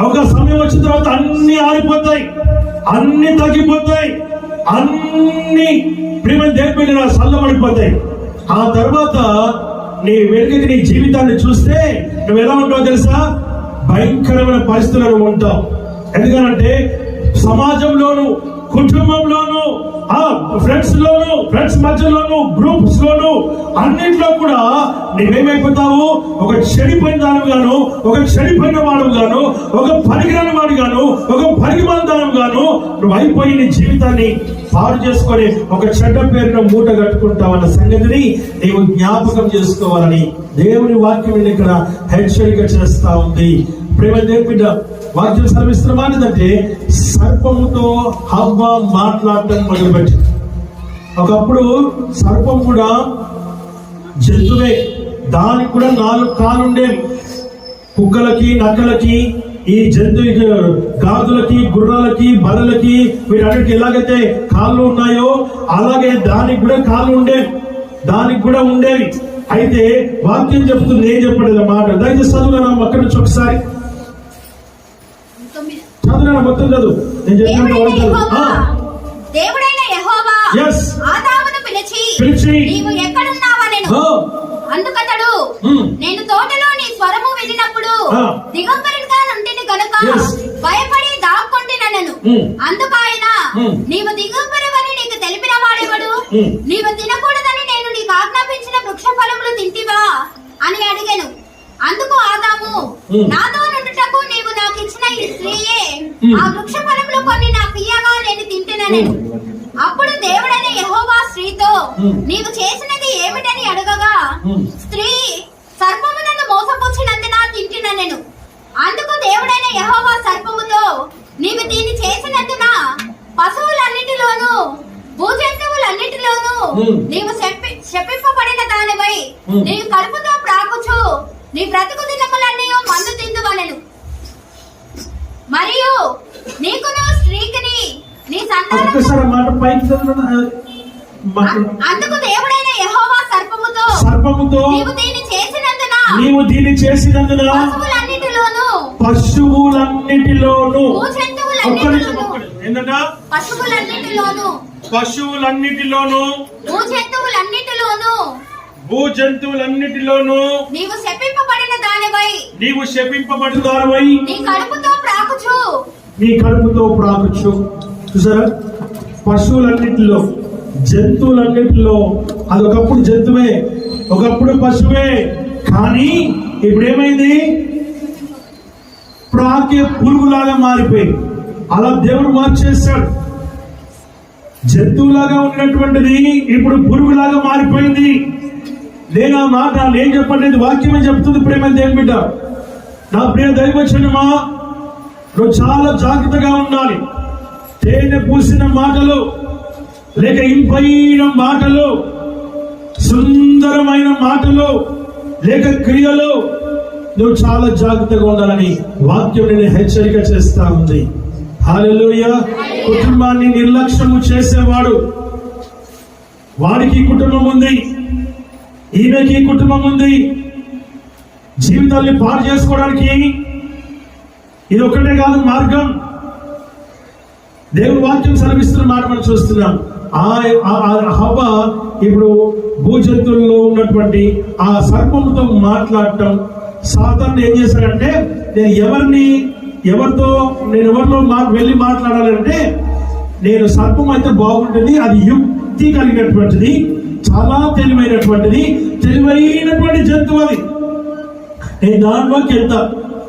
ఒక సమయం వచ్చిన తర్వాత అన్ని ఆరిపోతాయి, అన్ని తగ్గిపోతాయి, అన్ని ప్రేమ దేనిపైన చల్లబడిపోతాయి. ఆ తర్వాత నీ వెనుకకి నీ జీవితాన్ని చూస్తే నువ్వు ఎలా ఉంటావు తెలుసా? భయంకరమైన పరిస్థితులను ఉంటావు. ఎందుకంటే సమాజంలోను, కుటుంబంలోను, ఫ్రెండ్స్ మధ్యలోను, గ్రూప్స్ లోను, అన్నింటిలో కూడా నువ్వేమైపోతావు? ఒక చెడిపోయిన దాని గాను, ఒక చెడిపోయిన వాడు గాను, ఒక పనికిరాని వాడు గాను, ఒక పరిమాణం గాను నువ్వు అయిపోయి నీ జీవితాన్ని పాడు చేసుకొని ఒక చెడ్డ పేరును మూట కట్టుకుంటావన్న సంగతిని నీవు జ్ఞాపకం చేసుకోవాలని దేవుని వాక్యం ఇక్కడ హెచ్చరిక చేస్తా ఉంది. ప్రేమ దేవుని వాక్యం సెలవిస్తున్న ఏంటంటే, సర్పముతో హవ్వ మాట్లాడటం మొదలుపెట్టి. ఒకప్పుడు సర్పం కూడా జంతువే, దానికి కూడా 4 కాళ్ళు ఉండేవి. కుక్కలకి, నక్కలకి, ఈ జంతు గాదులకి, గుర్రాలకి, బలలకి, వీటన్నిటికి ఎలాగైతే కాళ్ళు ఉన్నాయో అలాగే దానికి కూడా కాళ్ళు ఉండేవి. అయితే వాక్యం చెప్తుంది, ఏం చెప్పలేదు మాట. దయచేసి చదువునా అక్కడి నుంచి ఒకసారి చదువునా, మొత్తం చదువు. నేను చెప్పినట్టు
దేవుడైన యెహోవా ఆదామును పిలిచి నీవు ఎక్కడున్నావనెను. అందుకతడు, నేను తోటలో నీ స్వరము వినినప్పుడు దిగంబరునిగా నుంటిని గనుక భయపడి దాక్కొంటినెను. అందుకాయన, నీవు దిగంబరువని నీకు తెలిపిన వాడెవడు? నీవు తినకూడదని నేను నీకు ఆజ్ఞాపించిన వృక్ష ఫలములు తింటివా అని అడిగెను. అందుకు ఆదాము, నాతో నుండుటకు నీవు నాకు ఇచ్చిన ఈ స్త్రీయే ఆ వృక్ష ఫలములు కొన్ని నాకు ఇయ్యగా నేను తింటినెను. అప్పుడు దేవుడైన యెహోవా స్త్రీతో, నీవు చేసినది ఏమిటని అడగగా, స్త్రీ, సర్పము నన్ను మోసపుచ్చినందున తింటినెను. అందుకు దేవుడైన యెహోవా సర్పముతో, నీవు దీన్ని చేసినందున పశువులన్నిటిలోను, భూజంతువులన్నిటిలోను నీవు శపింపబడిన దానివై నీవు కడుపుతో ప్రాకుచు నీ బ్రతుకు దినములన్నీ మందు తిందువలెను. మరియు నీకును స్త్రీకిని నీ సంతానము. అందుకు దేవుడైన యెహోవా సర్పముతో, నీవు దీన్ని చేసినందున పశువులన్నిటిలోను,
ఏంటంట?
పశువులన్నిటిలోను,
పశువులన్నిటిలోను, భూజంతువులన్నిటిలోను
నీవు శపింపబడిన దానివై, నీ కడుపుతో ప్రాకుచు.
చూసారా, పశువులన్నిటిలో, జంతువులన్నిటిలో, అది ఒకప్పుడు జంతువే, ఒకప్పుడు పశువే, కానీ ఇప్పుడు ఏమైంది? ప్రాకే పురుగులాగా మారిపోయింది. అలా దేవుడు మార్చేశాడు. జంతువులాగా ఉన్నటువంటిది ఇప్పుడు పురుగులాగా మారిపోయింది. నేను ఆ మాట నేను చెప్పలేదు, వాక్యమే చెప్తుంది. ప్రేమ దేవుని బిడ్డ, నా ప్రియ దైవజనమా, నువ్వు చాలా జాగ్రత్తగా ఉండాలి. తేనె పూసిన మాటలు, లేక ఇంపైన మాటలు, సుందరమైన మాటలు, లేక క్రియలు, నువ్వు చాలా జాగ్రత్తగా ఉండాలని వాక్యం నేను హెచ్చరిక చేస్తా ఉంది. హల్లెలూయా. కుటుంబాన్ని నిర్లక్ష్యము చేసేవాడు, వాడికి కుటుంబం ఉంది, ఈమెకి కుటుంబం ఉంది. జీవితాన్ని పాడు చేసుకోవడానికి ఇది ఒకటే కాదు మార్గం. దేవుని వాక్యం సెలవిస్తున్న మాట మనం చూస్తున్నాం. హవ్వ ఇప్పుడు భూజంతువుల్లో ఉన్నటువంటి ఆ సర్పముతో మాట్లాడటం, సాతాను ఏం చేశాడంటే, నేను ఎవరితో వెళ్ళి మాట్లాడాలంటే, నేను సర్పం అయితే బాగుంటుంది, అది యుక్తి కలిగినటువంటిది, చాలా తెలివైనటువంటిది, తెలివైనటువంటి జంతువు, అది నేను దానిలోకి వెళ్తా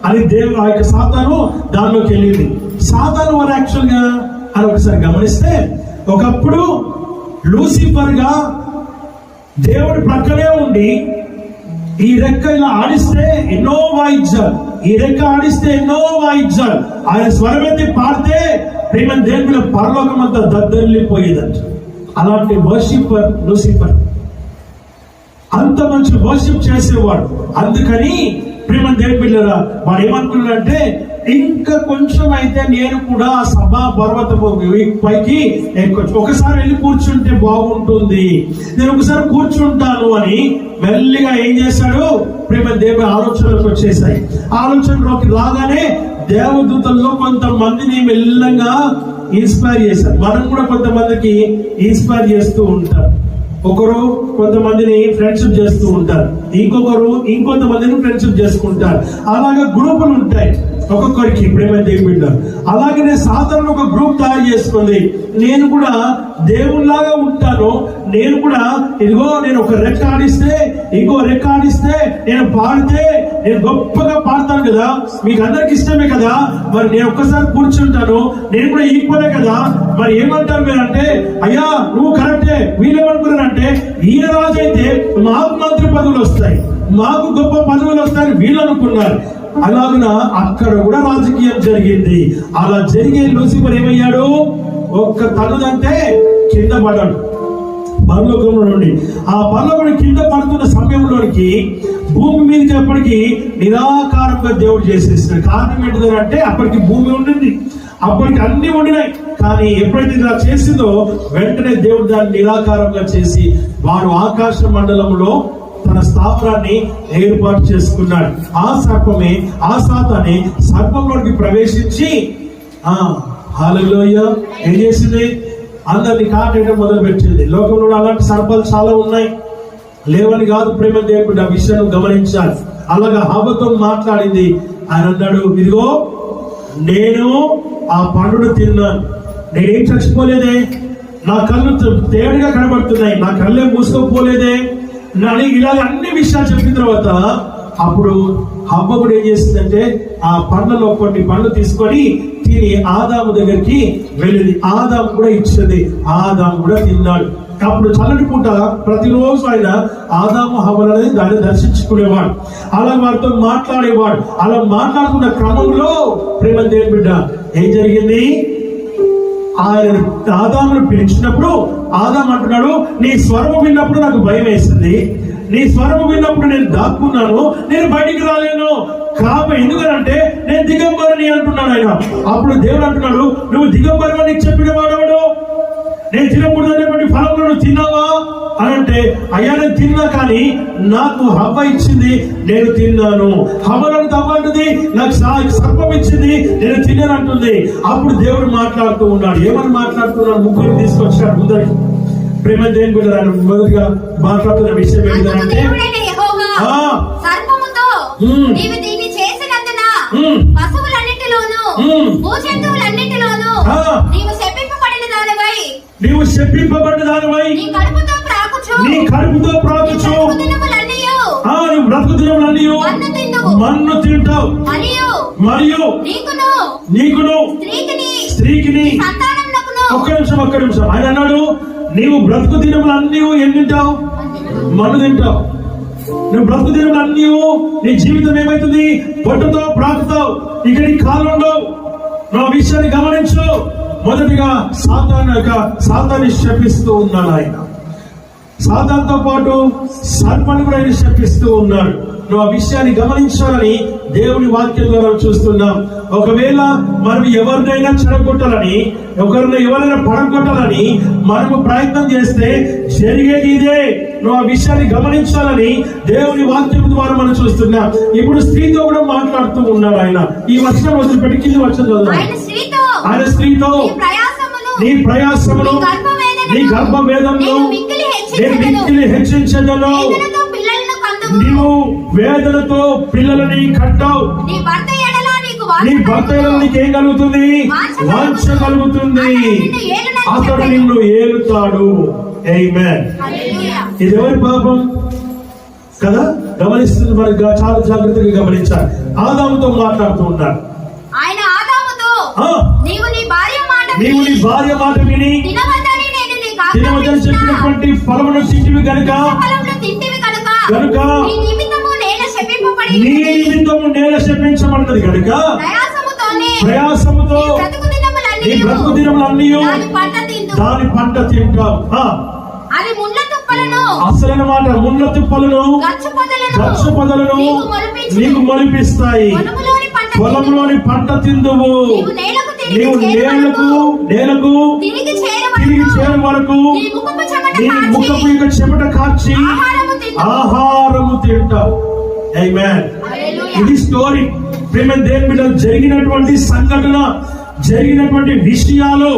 అని దేవుడు ఆ యొక్క సాతాను దానిలోకి వెళ్ళింది. సాతాను వారు యాక్చువల్ గా అని ఒకసారి గమనిస్తే, ఒకప్పుడు లూసిఫర్ గా దేవుడి ప్రక్కనే ఉండి ఈ రెక్క ఇలా ఆడిస్తే ఎన్నో వాయిద్యాలు, ఈ రెక్క ఆడిస్తే ఎన్నో వాయిద్యాలు, ఆయన స్వరమెత్తి పాడితే ప్రేమ దేవుల పరలోకం అంతా దద్దరిల్లిపోయేదంట. అలాంటి వర్షిపర్ లూసిఫర్, అంత మంచి వర్షిప్ చేసేవాడు. అందుకని ప్రేమ దేవుళ్ళరా వాడు ఏమనుకున్నాడంటే, ఇంకా కొంచెం అయితే నేను కూడా సభా పర్వతము పైకి ఒకసారి వెళ్ళి కూర్చుంటే బాగుంటుంది, నేను ఒకసారి కూర్చుంటాను అని మెల్లిగా ఏం చేశాడు? ప్రేమ దేవుడి ఆలోచనలకు వచ్చేసాయి. ఆలోచనలోకి రాగానే దేవదూతల్లో కొంతమందిని మెల్లంగా ఇన్స్పైర్ చేశారు. మనం కూడా కొంతమందికి ఇన్స్పైర్ చేస్తూ ఉంటారు. ఒకరు కొంతమందిని ఫ్రెండ్షిప్ చేస్తూ ఉంటారు, ఇంకొకరు ఇంకొంతమందిని ఫ్రెండ్షిప్ చేసుకుంటారు. అలాగే గ్రూపులు ఉంటాయి ఒక్కొక్కరికి. ప్రేమ దేవుడు అలాగనే సాధారణ ఒక గ్రూప్ తయారు చేసుకుంది. నేను కూడా దేవుళ్లాగా ఉంటాను, నేను కూడా ఇదిగో నేను ఒక రెక్క ఆడిస్తే ఇంకో రెక్క ఆడిస్తే నేను పాడితే నేను గొప్పగా పాడతాను కదా, మీకు అందరికి ఇష్టమే కదా, మరి నేను ఒక్కసారి కూర్చుంటాను, నేను కూడా ఈక్వలే కదా. మరి ఏమంటారు మీరంటే, అయ్యా నువ్వు కరెక్టే, వీళ్ళేమనుకున్నారంటే ఈయన రాజు అయితే మాకు మంత్రి పదవులు వస్తాయి, మాకు గొప్ప పదవులు వస్తాయని వీళ్ళు అనుకున్నారు. అలాగున అక్కడ కూడా రాజకీయం జరిగింది. అలా జరిగే లూసిఫర్ ఏమయ్యాడు? ఒక్క తనుదంటే కింద పడ్డాడు పరలోకంలో నుండి. ఆ పరలోకం కింద పడుతున్న సమయంలోనికి భూమి మీదకి ఎప్పటికీ నిరాకారంగా దేవుడు చేసేసాడు. కారణం ఏంటిదంటే, అప్పటికి భూమి ఉండింది, అప్పటికి అన్ని ఉండినాయి, కానీ ఎప్పుడైతే ఇలా చేసిందో వెంటనే దేవుడు దాన్ని నిరాకారంగా చేసి వాడు ఆకాశ మండలంలో తన స్థావరాన్ని ఏర్పాటు చేసుకున్నాడు. ఆ సర్పమే, ఆ సాతానే సర్పంలోకి ప్రవేశించి హల్లెలూయా ఏం చేసింది? అందరినీ కాటేయడం మొదలు పెట్టింది. లోకంలో అలాంటి సర్పాలు చాలా ఉన్నాయి, లేవని కాదు. ప్రేమ దేవుడు ఆ విషయాన్ని గమనించాలి. అలాగా హవ్వతో మాట్లాడింది. ఆయన అన్నాడు, ఇదిగో నేను ఆ పండును తిన్నాను, నేనేం చచ్చిపోలేదే, నా కళ్ళు తేడుగా కనబడుతున్నాయి, నా కళ్ళే మూసుకోపోలేదే, ఇలాగ అన్ని విషయాలు చెప్పిన తర్వాత అప్పుడు హవ్వ కూడా ఏం చేసిందంటే, ఆ పండ్లలో కొన్ని పండ్లు తీసుకొని తిని ఆదాము దగ్గరికి వెళ్ళింది. ఆదాము కూడా ఇచ్చింది, ఆదాము కూడా తిన్నాడు. అప్పుడు చల్లటి పూట ప్రతిరోజు ఆయన ఆదాము హవ్వలని దాన్ని దర్శించుకునేవాడు, అలా వారితో మాట్లాడేవాడు. అలా మాట్లాడుతున్న క్రమంలో ప్రేమ దేవుని బిడ్డ ఏం జరిగింది? ఆయన ఆదామును పిలిచినప్పుడు ఆదాము అంటున్నాడు, నీ స్వరము విన్నప్పుడు నాకు భయం వేసింది, నీ స్వరము విన్నప్పుడు నేను దాక్కున్నాను, నేను బయటికి రాలేను. కాబట్టి ఎందుకనంటే నేను దిగంబరిని అంటున్నాడు ఆయన. అప్పుడు దేవుడు అంటున్నాడు, నువ్వు దిగంబరిని నీకు చెప్పిన వాడవాడు, నేను తినకూడదనేటువంటి ఫలములను తిన్నావా అని అంటే, అయ్యా నేను తిన్నా, కానీ నాకు హవ్వ ఇచ్చింది, నేను తిన్నాను. హవ్వను తవ్వంటుంది, నాకు సర్పం ఇచ్చింది, నేను తిన్నాను అంటుంది. అప్పుడు దేవుడు మాట్లాడుతూ ఉన్నాడు. ఏమని మాట్లాడుతున్నాడు? ముగ్గురు తీసుకొచ్చాడు ముందరికి. ప్రేమ దేవుని కూడా మొదటిగా మాట్లాడుతున్న విషయం ఏంటంటే,
నీవు దీన్ని చేసినందున పశువులన్నిటిలోను భూజంతువులన్నిటిలోను నీవు శపింపబడిన దానివై,
నీవు శపింపబడిన దానివై,
నీ కడుపుతో ప్రాకుచు,
నీ కడుపుతో ప్రాకుచు, నీ బ్రతుకు దినములన్నీ మన్ను తింటావు. మరియు నీకును స్త్రీకిని ఒక్క నిమిషం ఆయన అన్నాడు, నీవు బ్రతుకు దినములన్నీ ఏం తింటావు? మన్ను తింటావు. నువ్వు బ్రతుకు దినములన్నీ నీ జీవితం ఏమైతుంది? పొట్టుతో ప్రాకుతావు. ఇక నీ కాళ్ళు ఉండవు. నా విషయాన్ని గమనించు. మొదటిగా సాతాన్ని శపిస్తూ ఉన్నాడు ఆయన. సాతానుతో పాటు సర్పాన్ని కూడా ఆయన శపిస్తూ ఉన్నాడు. నువ్వు ఆ విషయాన్ని గమనించాలని దేవుని వాక్యం ద్వారా చూస్తున్నాం. ఒకవేళ మనం ఎవరినైనా చెడగొట్టాలని, ఎవరైనా పడగొట్టాలని మనము ప్రయత్నం చేస్తే జరిగేది ఇదే. నువ్వు ఆ విషయాన్ని గమనించాలని దేవుని వాక్యం ద్వారా మనం చూస్తున్నాం. ఇప్పుడు స్త్రీతో కూడా మాట్లాడుతూ ఉన్నాడు ఆయన. ఈ వచనం వదిలిపెట్టి కింది వచనం చదువు. ఆయన స్త్రీతో నీ ప్రయాసమును నీ గర్భ వేదంలో నేను మిక్కిలి హెచ్చించదను. నీవు వేదనతో పిల్లలని కట్టావు. నీ భర్త ఎడల నీకేం కలుగుతుంది? వాంఛ కలుగుతుంది. అతడు నిన్ను ఏలుతాడు. ఆమేన్. ఇది ఎవరి పాపం కదా? గమనిస్తుంది. మరి చాలా జాగ్రత్తగా గమనించాలి. ఆదాముతో మాట్లాడుతూ ఉన్నాడు.
ఆయన ఆదాముతో నీవు నీ భార్య మాట విని తినవద్దని చెప్పినటువంటి ఫలమును తింటివి కనుక నీ నిమిత్తము నేల శపించబడినది కనుక ప్రయాసముతో నీ బ్రతుకు దినములన్నీ దాని పంట తింటావు. అసలైన మాట, ముళ్ళ తుప్పలను గచ్చు పొదలను నీకు మొలిపిస్తాయి. పొలంలోని పంట తిందువు. నీవు నేలకు తిరిగి చేరు వరకు నీ ముఖపు యొక్క చెమట కార్చి ఆహారము తింటావు. ఆమేన్. ఇది స్టోరీ. ప్రేమ దేవుని బిడ్డలు జరిగినటువంటి సంఘటన, జరిగినటువంటి విషయాలు.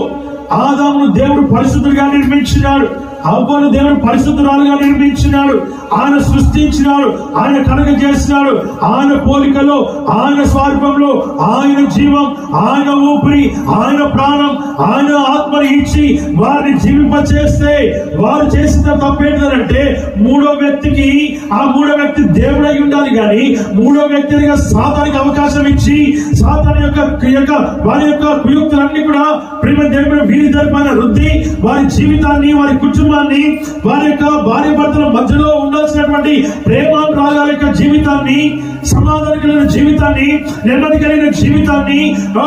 ఆదామును దేవుడు పరిశుద్ధులుగా నిర్మించినాడు. అవ్వను దేవుడు పరిశుద్ధురాలుగా నిర్మించినాడు. ఆయన సృష్టించినాడు, ఆయన కలగజేసినాడు. ఆయన పోలికలో, ఆయన స్వరూపంలో, ఆయన జీవం, ఆయన ఊపిరి, ఆయన ప్రాణం, ఆయన ఆత్మని ఇచ్చి వారిని జీవింపచేస్తే వారు చేసిన తప్పేంటంటే మూడో వ్యక్తికి, ఆ మూడో వ్యక్తి దేవుడై ఉండాలి. కానీ మూడో వ్యక్తిగా సాతానికి అవకాశం ఇచ్చి సాతాని యొక్క వారి యొక్క కుయుక్తులన్నీ కూడా ప్రేమ దేవుడు వీరి తరపున రుద్ది వారి జీవితాన్ని, వారి కుటుంబాన్ని, వారి యొక్క భార్య భర్తల మధ్యలో ఉండాల్సినటువంటి ప్రేమానురాగాల యొక్క జీవితాన్ని, సమాధానం కలిగిన జీవితాన్ని, నెమ్మది కలిగిన జీవితాన్ని, ఆ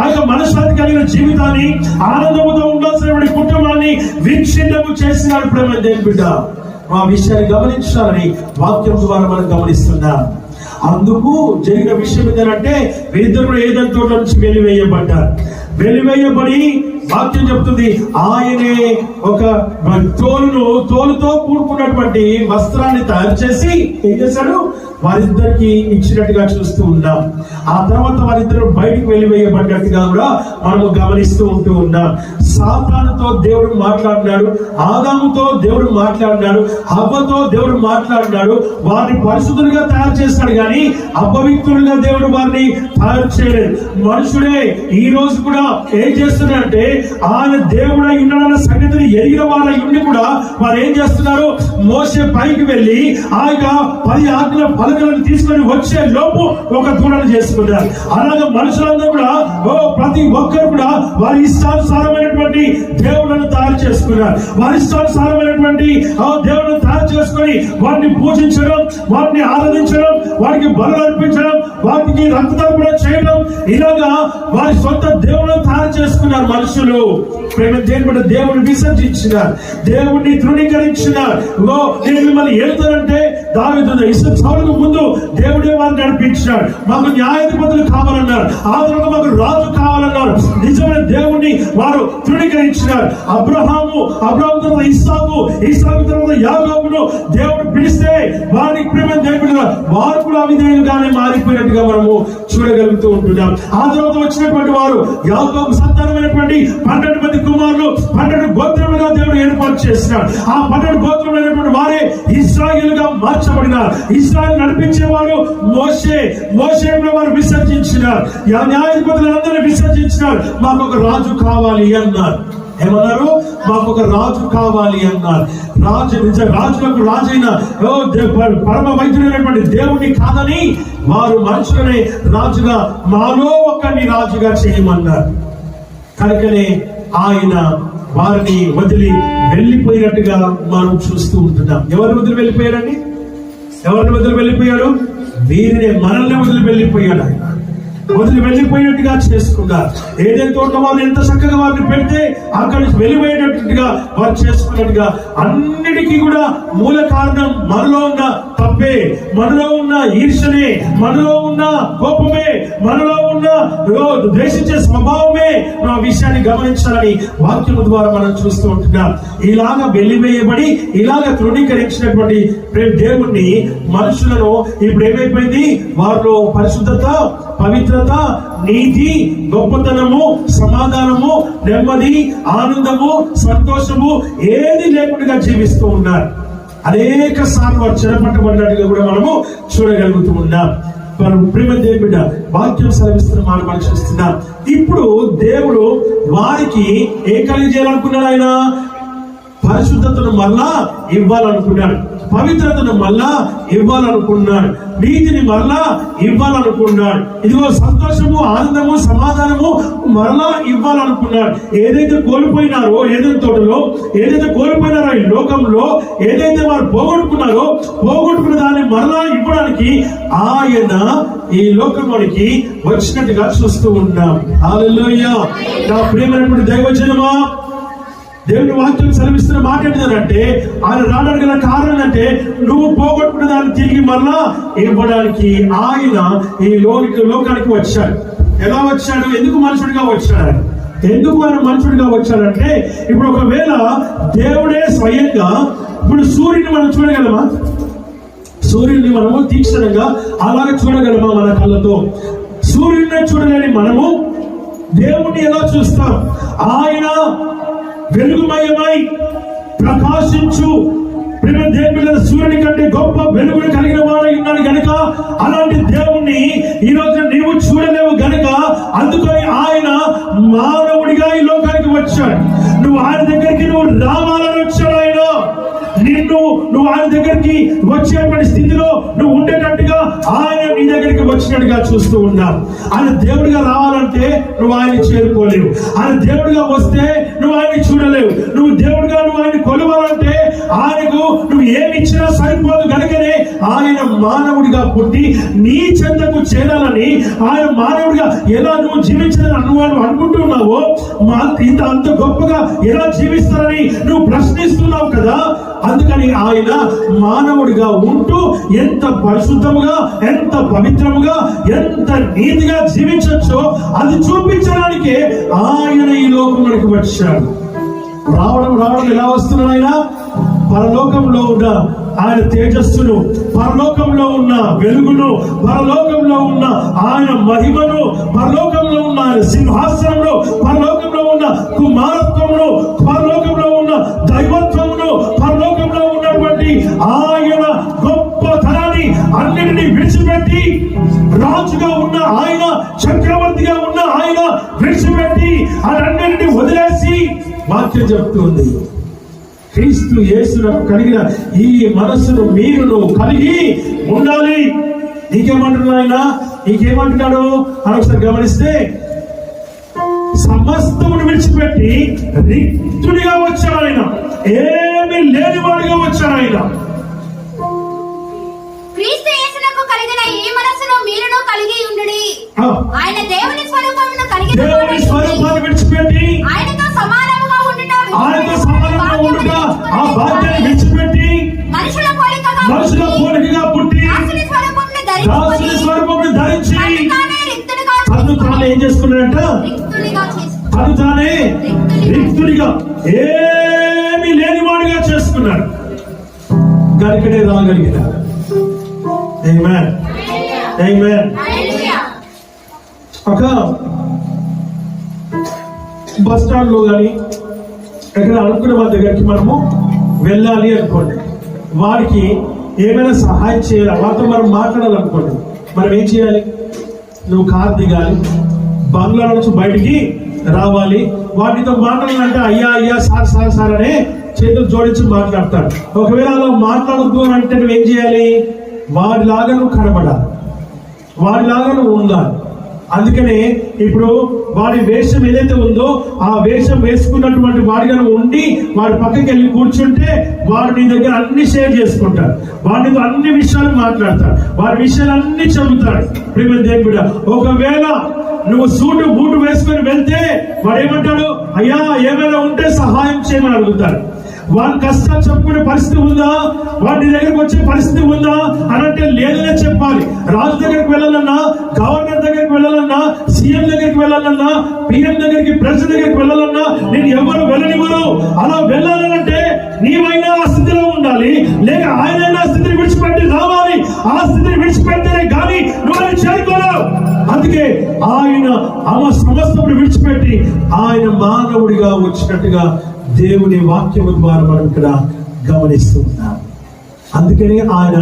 యొక్క మనశ్శాంతి కలిగిన జీవితాన్ని, ఆనందముతో ఉండాల్సినటువంటి కుటుంబాన్ని విచ్ఛిన్నము చేసినాడు. ప్రేమ దేవుని బిడ్డ, ఆ విషయాన్ని గమనించాలని వాక్యం ద్వారా మనం గమనిస్తున్నాం. అందుకు జరిగిన విషయం ఏంటంటే వీరిద్దరు ఏదైనా తోట నుంచి వెలివేయబడ్డారు. వెలివేయబడి వాక్యం చెప్తుంది, ఆయనే ఒక తోలుతో కూడుకున్నటువంటి వస్త్రాన్ని తయారు చేసి ఏం చేశాడు? వారిద్దరికి ఇచ్చినట్టుగా చూస్తూ ఉన్నాం. ఆ తర్వాత వారిద్దరు బయటకు వెలివేయబడ్డట్టుగా కూడా మనము గమనిస్తూ ఉంటూ ఉన్నాం. సాతానుతో దేవుడు మాట్లాడినాడు, ఆదాముతో దేవుడు మాట్లాడినాడు, హవ్వతో దేవుడు మాట్లాడినాడు. వారిని పరిశుద్ధులుగా తయారు చేస్తాడు, కానీ అపవిత్రులుగా దేవుడు వారిని తయారు చేయలేదు. మనుషుడే ఈ రోజు కూడా ఏం చేస్తున్నారంటే ఆయన దేవుడై ఉన్నాడన్న సంగతిని ఎరిగిన వారై ఉండి కూడా వారు ఏం చేస్తున్నారు? మోసే పైకి వెళ్ళి ఆ యొక్క 10 ఆజ్ఞల పలకలను తీసుకొని వచ్చే లోపు ఒక దూడను చేసుకున్నారు. అలాగే మనుషులందరూ కూడా ప్రతి ఒక్కరు కూడా వారి ఇష్టానుసారమైనటువంటి దేవుళ్ళను తయారు చేసుకున్నారు. వారి ఇష్టానుసారమైనటువంటి దేవుళ్ళను తయారు చేసుకొని వారిని పూజించడం, వారిని ఆరాధించడం, వారికి బలు అర్పించడం, వాటికి రక్తతర్పణ చేయడం, ఇలాగా వారి సొంత దేవుళ్ళను తయారు చేసుకున్నారు మనుషులు. ప్రేమ దేవుడు దేవుడిని విసర్జించినారు, దేవుడిని తృణీకరించినారు. నేను మిమ్మల్ని ఏలుతానంటే
దావీదు సౌలుకు ముందు దేవుడే వారిని నడిపించాడు. మాకు న్యాయాధిపతులు కావాలన్నారు, ఆ తర్వాత మాకు రాజు కావాలన్నారు. నిజమైన దేవుణ్ణి వారు తృణీకరించినారు. అబ్రహాము తర్వాత ఇస్సాకు తర్వాత యాకోబును దేవుడు పిలిస్తే వారికి ప్రేమ దేవుడు వారు కూడా అవిధేయులుగానే మారిపోయినట్టుగా మనము చూడగలుగుతూ ఉంటున్నాం. ఆ తర్వాత వచ్చినటువంటి వారు యాకోబు సంతానమైనటువంటి 12 మంది కుమారులు 12 గోత్రములుగా దేవుడు ఏర్పాటు చేసినాడు. ఆ 12 గోత్రములైనటువంటి వారే ఇశ్రాయేలుగా మార్చబడినారు. ఇశ్రాయేలు నడిపించేవాడు మోషే వారు విసర్జించినారు. న్యాయాధిపతులందరినీ విసర్జించినారు. మాకు ఒక రాజు కావాలి అన్నారు. ఏమన్నారు? మాకు ఒక రాజు కావాలి అన్నారు. రాజులకు రాజైన పరమ వైద్యుడైనటువంటి దేవుణ్ణి కాదని వారు మనుషులనే రాజుగా మాలో ఒకరిని రాజుగా చేయమన్నారు. కనుకనే ఆయన వారిని వదిలి వెళ్ళిపోయినట్టుగా మనం చూస్తూ ఉంటున్నాం. ఎవరిని వదిలి వెళ్ళిపోయారండి? ఎవరిని వదిలి వెళ్ళిపోయాడు? వీరినే, మనల్ని వదిలి వెళ్ళిపోయాడు. ఆయన వదిలి వెళ్ళిపోయినట్టుగా చేసుకున్నారు. ఏదైతే తోట వారు ఎంత చక్కగా వారిని పెడితే అక్కడి నుంచి వెళ్ళిపోయేటట్టుగా వారు చేసుకున్నట్టుగా అన్నిటికీ కూడా మూల కారణం మనలో ఉన్న తప్పే, మనలో ఉన్న ఈర్షనే, మనలో ఉన్న కోపమే, మనలో ఉన్న ద్వేషించే స్వభావమే. ఆ విషయాన్ని గమనించాలని వాక్యం ద్వారా మనం చూస్తూ ఉంటున్నాం. ఇలాగా వెలివేయబడి ఇలాగా తృణీకరించినటువంటి దేవుణ్ణి మనుషులను ఇప్పుడు ఏమైపోయింది? వారిలో పరిశుద్ధత, పవిత్రత, నీతి, గొప్పతనము, సమాధానము, నెమ్మది, ఆనందము, సంతోషము ఏది లేకుండా జీవిస్తూ ఉన్నారు. అనేక సార్లు వారు చెరపట్టబడినట్టుగా కూడా మనము చూడగలుగుతూ ఉన్నాం. ప్రేమ దేవుడ వాక్యం సెలవిస్తున్న మాట మనం చూస్తున్నాం. ఇప్పుడు దేవుడు వారికి ఏం కలిగజేయాలనుకున్నాడు? ఆయన పరిశుద్ధతను మళ్ళా ఇవ్వాలనుకున్నాడు, పవిత్రతను మళ్ళా ఇవ్వాలనుకున్నాడు, నీతిని మరలా ఇవ్వాలనుకున్నాడు. ఇదిగో సంతోషము, ఆనందము, సమాధానము మరలా ఇవ్వాలనుకున్నాడు. ఏదైతే కోల్పోయినారో ఏదైతే తోటలో, ఏదైతే కోల్పోయినారో ఈ లోకంలో, ఏదైతే వారు పోగొట్టుకున్న దాన్ని మరలా ఇవ్వడానికి ఆయన ఈ లోకంలోనికి వచ్చినట్టుగా చూస్తూ ఉన్నాం. హల్లెలూయా. నా ప్రియమైనటువంటి దైవజనమా, దేవుని వాక్యం సెలవిస్తున్న మాట ఏంటంటే ఆయన రావడానికి గల కారణం అంటే నువ్వు పోగొట్టుకున్న దాన్ని తిరిగి మళ్ళా ఇవ్వడానికి ఆయన ఈ లోకానికి వచ్చాడు. ఎలా వచ్చాడు? ఎందుకు మనుషుడిగా వచ్చాడు? ఎందుకు ఆయన మనుషుడిగా వచ్చాడంటే, ఇప్పుడు ఒకవేళ దేవుడే స్వయంగా, ఇప్పుడు సూర్యుని మనం చూడగలమా? సూర్యుడిని మనము తీక్షణంగా అలాగే చూడగలమా? మన కళ్ళతో సూర్యుడిని చూడలేని మనము దేవుడిని ఎలా చూస్తాం? ఆయన వెలుగుమయమై ప్రకాశించు దేవుని సూర్యుని కంటే గొప్ప వెలుగును కలిగిన వాడై ఉన్నాడు గనుక అలాంటి దేవుణ్ణి ఈ రోజు నీవు చూడలేవు గనుక అందుకని ఆయన మానవుడిగా ఈ లోకానికి వచ్చాడు. నువ్వు ఆయన దగ్గరికి రావాలని వచ్చాడు. ఆయన నువ్వు ఆయన దగ్గరికి వచ్చేటువంటి స్థితిలో నువ్వు ఉండేటట్టుగా ఆయన నీ దగ్గరికి వచ్చినట్టుగా చూస్తూ ఉన్నావు. ఆయన దేవుడిగా రావాలంటే నువ్వు ఆయన చేరుకోలేవు. ఆయన దేవుడిగా వస్తే నువ్వు ఆయన చూడలేవు. నువ్వు దేవుడిగా ఆయన కొలవాలంటే ఆయనకు నువ్వు ఏమి ఇచ్చినా సరిపోదు కనుకనే ఆయన మానవుడిగా పుట్టి నీ చెంతకు చేరాలని, ఆయన మానవుడిగా ఎలా నువ్వు జీవించాలని నువ్వు అనుకుంటున్నావో, అంత గొప్పగా ఎలా జీవిస్తారని నువ్వు ప్రశ్నిస్తున్నావు కదా. అందుకని ఆయన మానవుడిగా ఉంటూ ఎంత పరిశుద్ధముగా, ఎంత పవిత్రముగా, ఎంత నీతిగా జీవించచ్చో అది చూపించడానికే ఆయన ఈ లోకంలోకి వచ్చాడు. రావడం ఎలా వస్తున్నాడు? ఆయన పరలోకంలో ఉన్న ఆయన తేజస్సును, పరలోకంలో ఉన్న వెలుగును, పరలోకంలో ఉన్న ఆయన మహిమను, పరలోకంలో ఉన్న ఆయన సింహాసనంలో, పరలోకంలో ఉన్న కుమారత్వమును, పరలోకంలో ఉన్న దైవత్వమును, పరలోకంలో ఉన్నటువంటి ఆయన గొప్పతనాన్ని అన్నిటినీ విడిచిపెట్టి రాజుగా ఉన్న ఆయన, చక్రవర్తిగా ఉన్న ఆయన విడిచిపెట్టి అన్నిటిని వదిలేసి వాక్యం చెప్తుంది, క్రీస్తు యేసునకు కలిగిన ఈ మనస్సును మీరును కలిగి ఉండాలి. నీకేమంటున్నాడు ఆయన? నీకేమంటున్నాడు అని ఒకసారి గమనిస్తే, సమస్తమును విడిచిపెట్టి రిక్తుడిగా వచ్చాడు ఆయన, ఏమీ లేనివాడిగా వచ్చాడు ఆయన.
క్రీస్తు యేసునకు కలిగిన ఈ మనస్సును మీరును కలిగి ఉండుడి. ఆయన దేవుని స్వరూపమును కలిగి,
దేవుని స్వరూపాన్ని విడిచిపెట్టి
ఆయనతో సమానముగా ఉండుట,
ఆయనతో సమానంగా ఉండుట, ఆ బాధ్యతను విడిచిపెట్టి
మనుషుల పోలికగా
ఏమీ లేనివాడిగా చేసుకున్నాడు, గరికనే రాగలిగినాడు. ఆమేన్, ఆమేన్. ఒక బస్ స్టాండ్ లో కానీ ఎక్కడ అనుకున్న వాళ్ళ దగ్గరికి మనము వెళ్ళాలి అనుకోండి, వారికి ఏమైనా సహాయం చేయాలి, వారితో మనం మాట్లాడాలనుకోండి, మనం ఏం చేయాలి? నువ్వు కార్ దిగాలి, బంగ్లా నుంచి బయటికి రావాలి, వాటితో మాట్లాడాలంటే అయ్యా అయ్యా సార్ సార్ సార్ అనే చేతులు జోడించి మాట్లాడతాడు. ఒకవేళ అలా మాట్లాడద్దు అని అంటే నువ్వేం చేయాలి? వాడిలాగా నువ్వు కనబడాలి, వాడిలాగా నువ్వు ఉండాలి. అందుకనే ఇప్పుడు వాడి వేషం ఏదైతే ఉందో ఆ వేషం వేసుకున్నటువంటి వాడిగా ఉండి వాడి పక్కకి వెళ్ళి కూర్చుంటే వాడు నీ దగ్గర అన్ని షేర్ చేసుకుంటాడు, వాడితో అన్ని విషయాలు మాట్లాడతాడు, వాడి విషయాలు అన్ని చెబుతాడు. ప్రేమ దేవుడ, ఒకవేళ నువ్వు సూటు బూటు వేసుకొని వెళ్తే వాడు ఏమంటాడు? అయ్యా ఏమైనా ఉంటే సహాయం చేయమని అడుగుతాడు. వాడి కష్టాలు చెప్పుకునే పరిస్థితి ఉందా, వాడి దగ్గరకు వచ్చే పరిస్థితి ఉందా అని అంటే లేదనే చెప్పాలి. రాజు దగ్గరికి వెళ్ళాలన్నా, గవర్నర్ దగ్గరికి వెళ్ళాలన్నా, సీఎం దగ్గరికి వెళ్ళాలన్నా, పిఎం దగ్గరికి, ప్రెసిడెంట్ దగ్గరికి వెళ్ళాలన్నా నేను ఎవరు వెళ్ళనివ్వరు. అలా వెళ్ళాలంటే నీవైనా ఆ స్థితిలో ఉండాలి, లేక ఆయనైనా ఆ స్థితిని విడిచిపెట్టి రావాలి. ఆ స్థితిని విడిచిపెడితేనే కానీ నువ్వు అది చేరుకోలేవు. అందుకే ఆయన సమస్తమును విడిచిపెట్టి ఆయన మానవుడిగా వచ్చినట్టుగా దేవుని వాక్యము ద్వారా మనం ఇక్కడ గమనిస్తూ ఉన్నాం. అందుకని ఆయన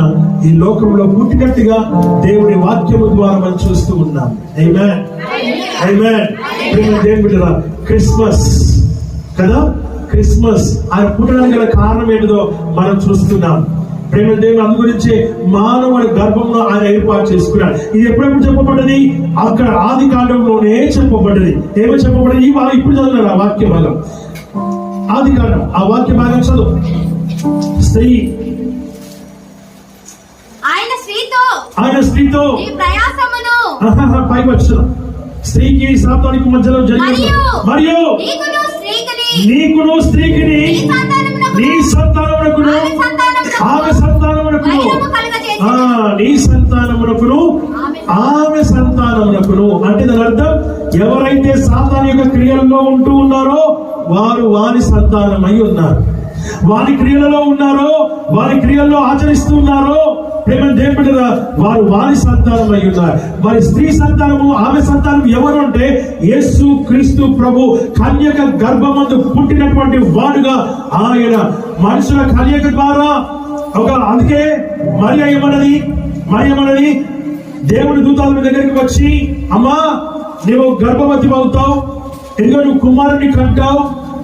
ఈ లోకంలో పుట్టినట్టుగా దేవుని వాక్యము ద్వారా మనం చూస్తూ ఉన్నాం. ఆమేన్, ఆమేన్. దేవుడు క్రిస్మస్ కదా, క్రిస్మస్ ఆయన పుట్టడానికి గల కారణం ఏంటిదో మనం చూస్తున్నాం. ప్రేమ దేవుడు అందు గురించి మానవుడి గర్భంలో ఆయన ఏర్పాటు చేసుకున్నాడు. ఇది ఎప్పుడెప్పుడు చెప్పబడ్డది? అక్కడ ఆది కాండంలోనే చెప్పబడ్డది. ఏమో చెప్పబడ్డది? ఇప్పుడు చదువుతున్నారు ఆ వాక్య భాగం, ఆది కాండం ఆ వాక్య భాగం చదువు. స్త్రీ ఆయన స్త్రీతో పై వచ్చిన స్త్రీకి సాతానికి మధ్యలో జరిగిన మరియు నీకును స్త్రీకిని నీ సంతానమునకును ఆమె సంతానమునకును నీ సంతానమునకును ఆమె సంతానమునకును. అంటే దాని అర్థం ఎవరైతే సాతాను యొక్క క్రియల్లో ఉంటూ ఉన్నారో వారు వారి సంతానమై ఉన్నారు, వారి క్రియలలో ఉన్నారో, వారి క్రియల్లో ఆచరిస్తూ ఉన్నారో ప్రేమ దేవుడు వారు వారి సంతానం అయి ఉన్నారు. మరి స్త్రీ సంతానము, ఆమె సంతానం ఎవరు అంటే యేసు క్రీస్తు ప్రభు కన్యక గర్భమందు పుట్టినటువంటి వాడుగా ఆయన మనుషుల కన్యక ద్వారా అందుకే మరియ ఏమన్నది దేవుడి దూతాల దగ్గరికి వచ్చి, అమ్మా నువ్వు గర్భవతి అవుతావు, ఎందుకంటే నువ్వు కుమారుని కంటావు,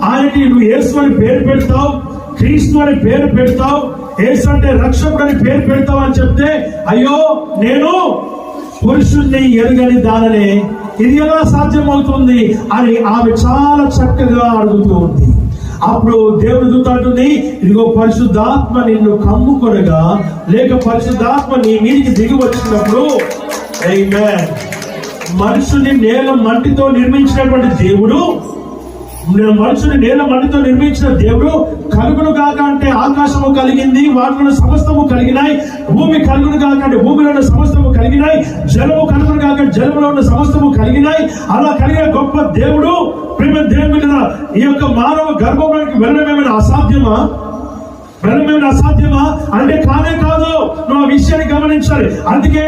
ఆయనకి నువ్వు యేసు అని పేరు పెడతావు, క్రీస్తు అని పేరు పెడతావు, యేసు అంటే రక్షకుడు అని పేరు పెడతావు అని చెప్తే, అయ్యో నేను పురుషుణ్ణి ఎరుగని దాననే ఇది ఎలా సాధ్యం అవుతుంది అని ఆమె చాలా చక్కగా అడుగుతూ ఉంది. అప్పుడు దేవుడి దూత అంటుంది, ఇదిగో పరిశుద్ధాత్మ నిన్ను కమ్ముకొనగా, లేక పరిశుద్ధాత్మ నీ మీదికి దిగి వచ్చినప్పుడు, ఆమేన్, మనుషుని నేల మట్టితో నిర్మించినటువంటి దేవుడు, మనుషుని నేల మట్టితో నిర్మించిన దేవుడు కలుగును కాక అంటే ఆకాశము కలిగింది, వాటిలో సమస్తము కలిగినాయి, భూమి కలుగును కాక అంటే భూమిలో ఉన్న సమస్తము కలిగినాయి, జలము కలుగును కాక జలములో ఉన్న సమస్తము కలిగినాయి. అలా కలిగిన గొప్ప దేవుడు ప్రేమ దేవుని ఈ యొక్క మానవ గర్భంలోకి వెళ్ళడం ఏమైనా అసాధ్యమా? అంటే కానే కాదు. నువ్వు ఆ విషయాన్ని గమనించాలి. అందుకే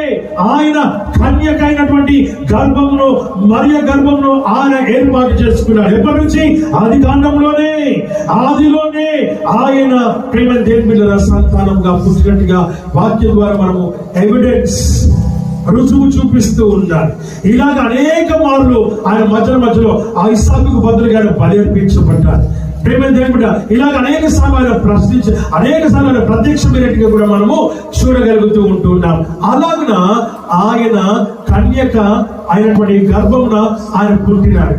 ఆయన కన్యకైనటువంటి గర్భంలో మరియ గర్భంలో ఆయన ఏర్పాటు చేసుకున్నాడు. ఎప్పటి నుంచి? ఆది కాండంలోనే, ఆదిలోనే ఆయన ప్రేమ దేవుని సంతానంగా పుట్టినట్టుగా వాక్యం ద్వారా మనము ఎవిడెన్స్ రుజువు చూపిస్తూ ఉన్నారు. ఇలాగ అనేక మార్లు ఆయన మధ్యలో ఆ ఇస్సాకుకు బదులుగా బలి అర్పించబడ్డారు. ప్రేమ దేవుడా, ఇలాగ అనేక సార్లు ఆయన ప్రశ్నించి అనేక సార్లు ఆయన ప్రత్యక్షమైనట్టుగా కూడా మనము చూడగలుగుతూ ఉంటున్నాం. అలాగన ఆయన కన్యక అయినటువంటి గర్భమున ఆయన పుట్టినాడు.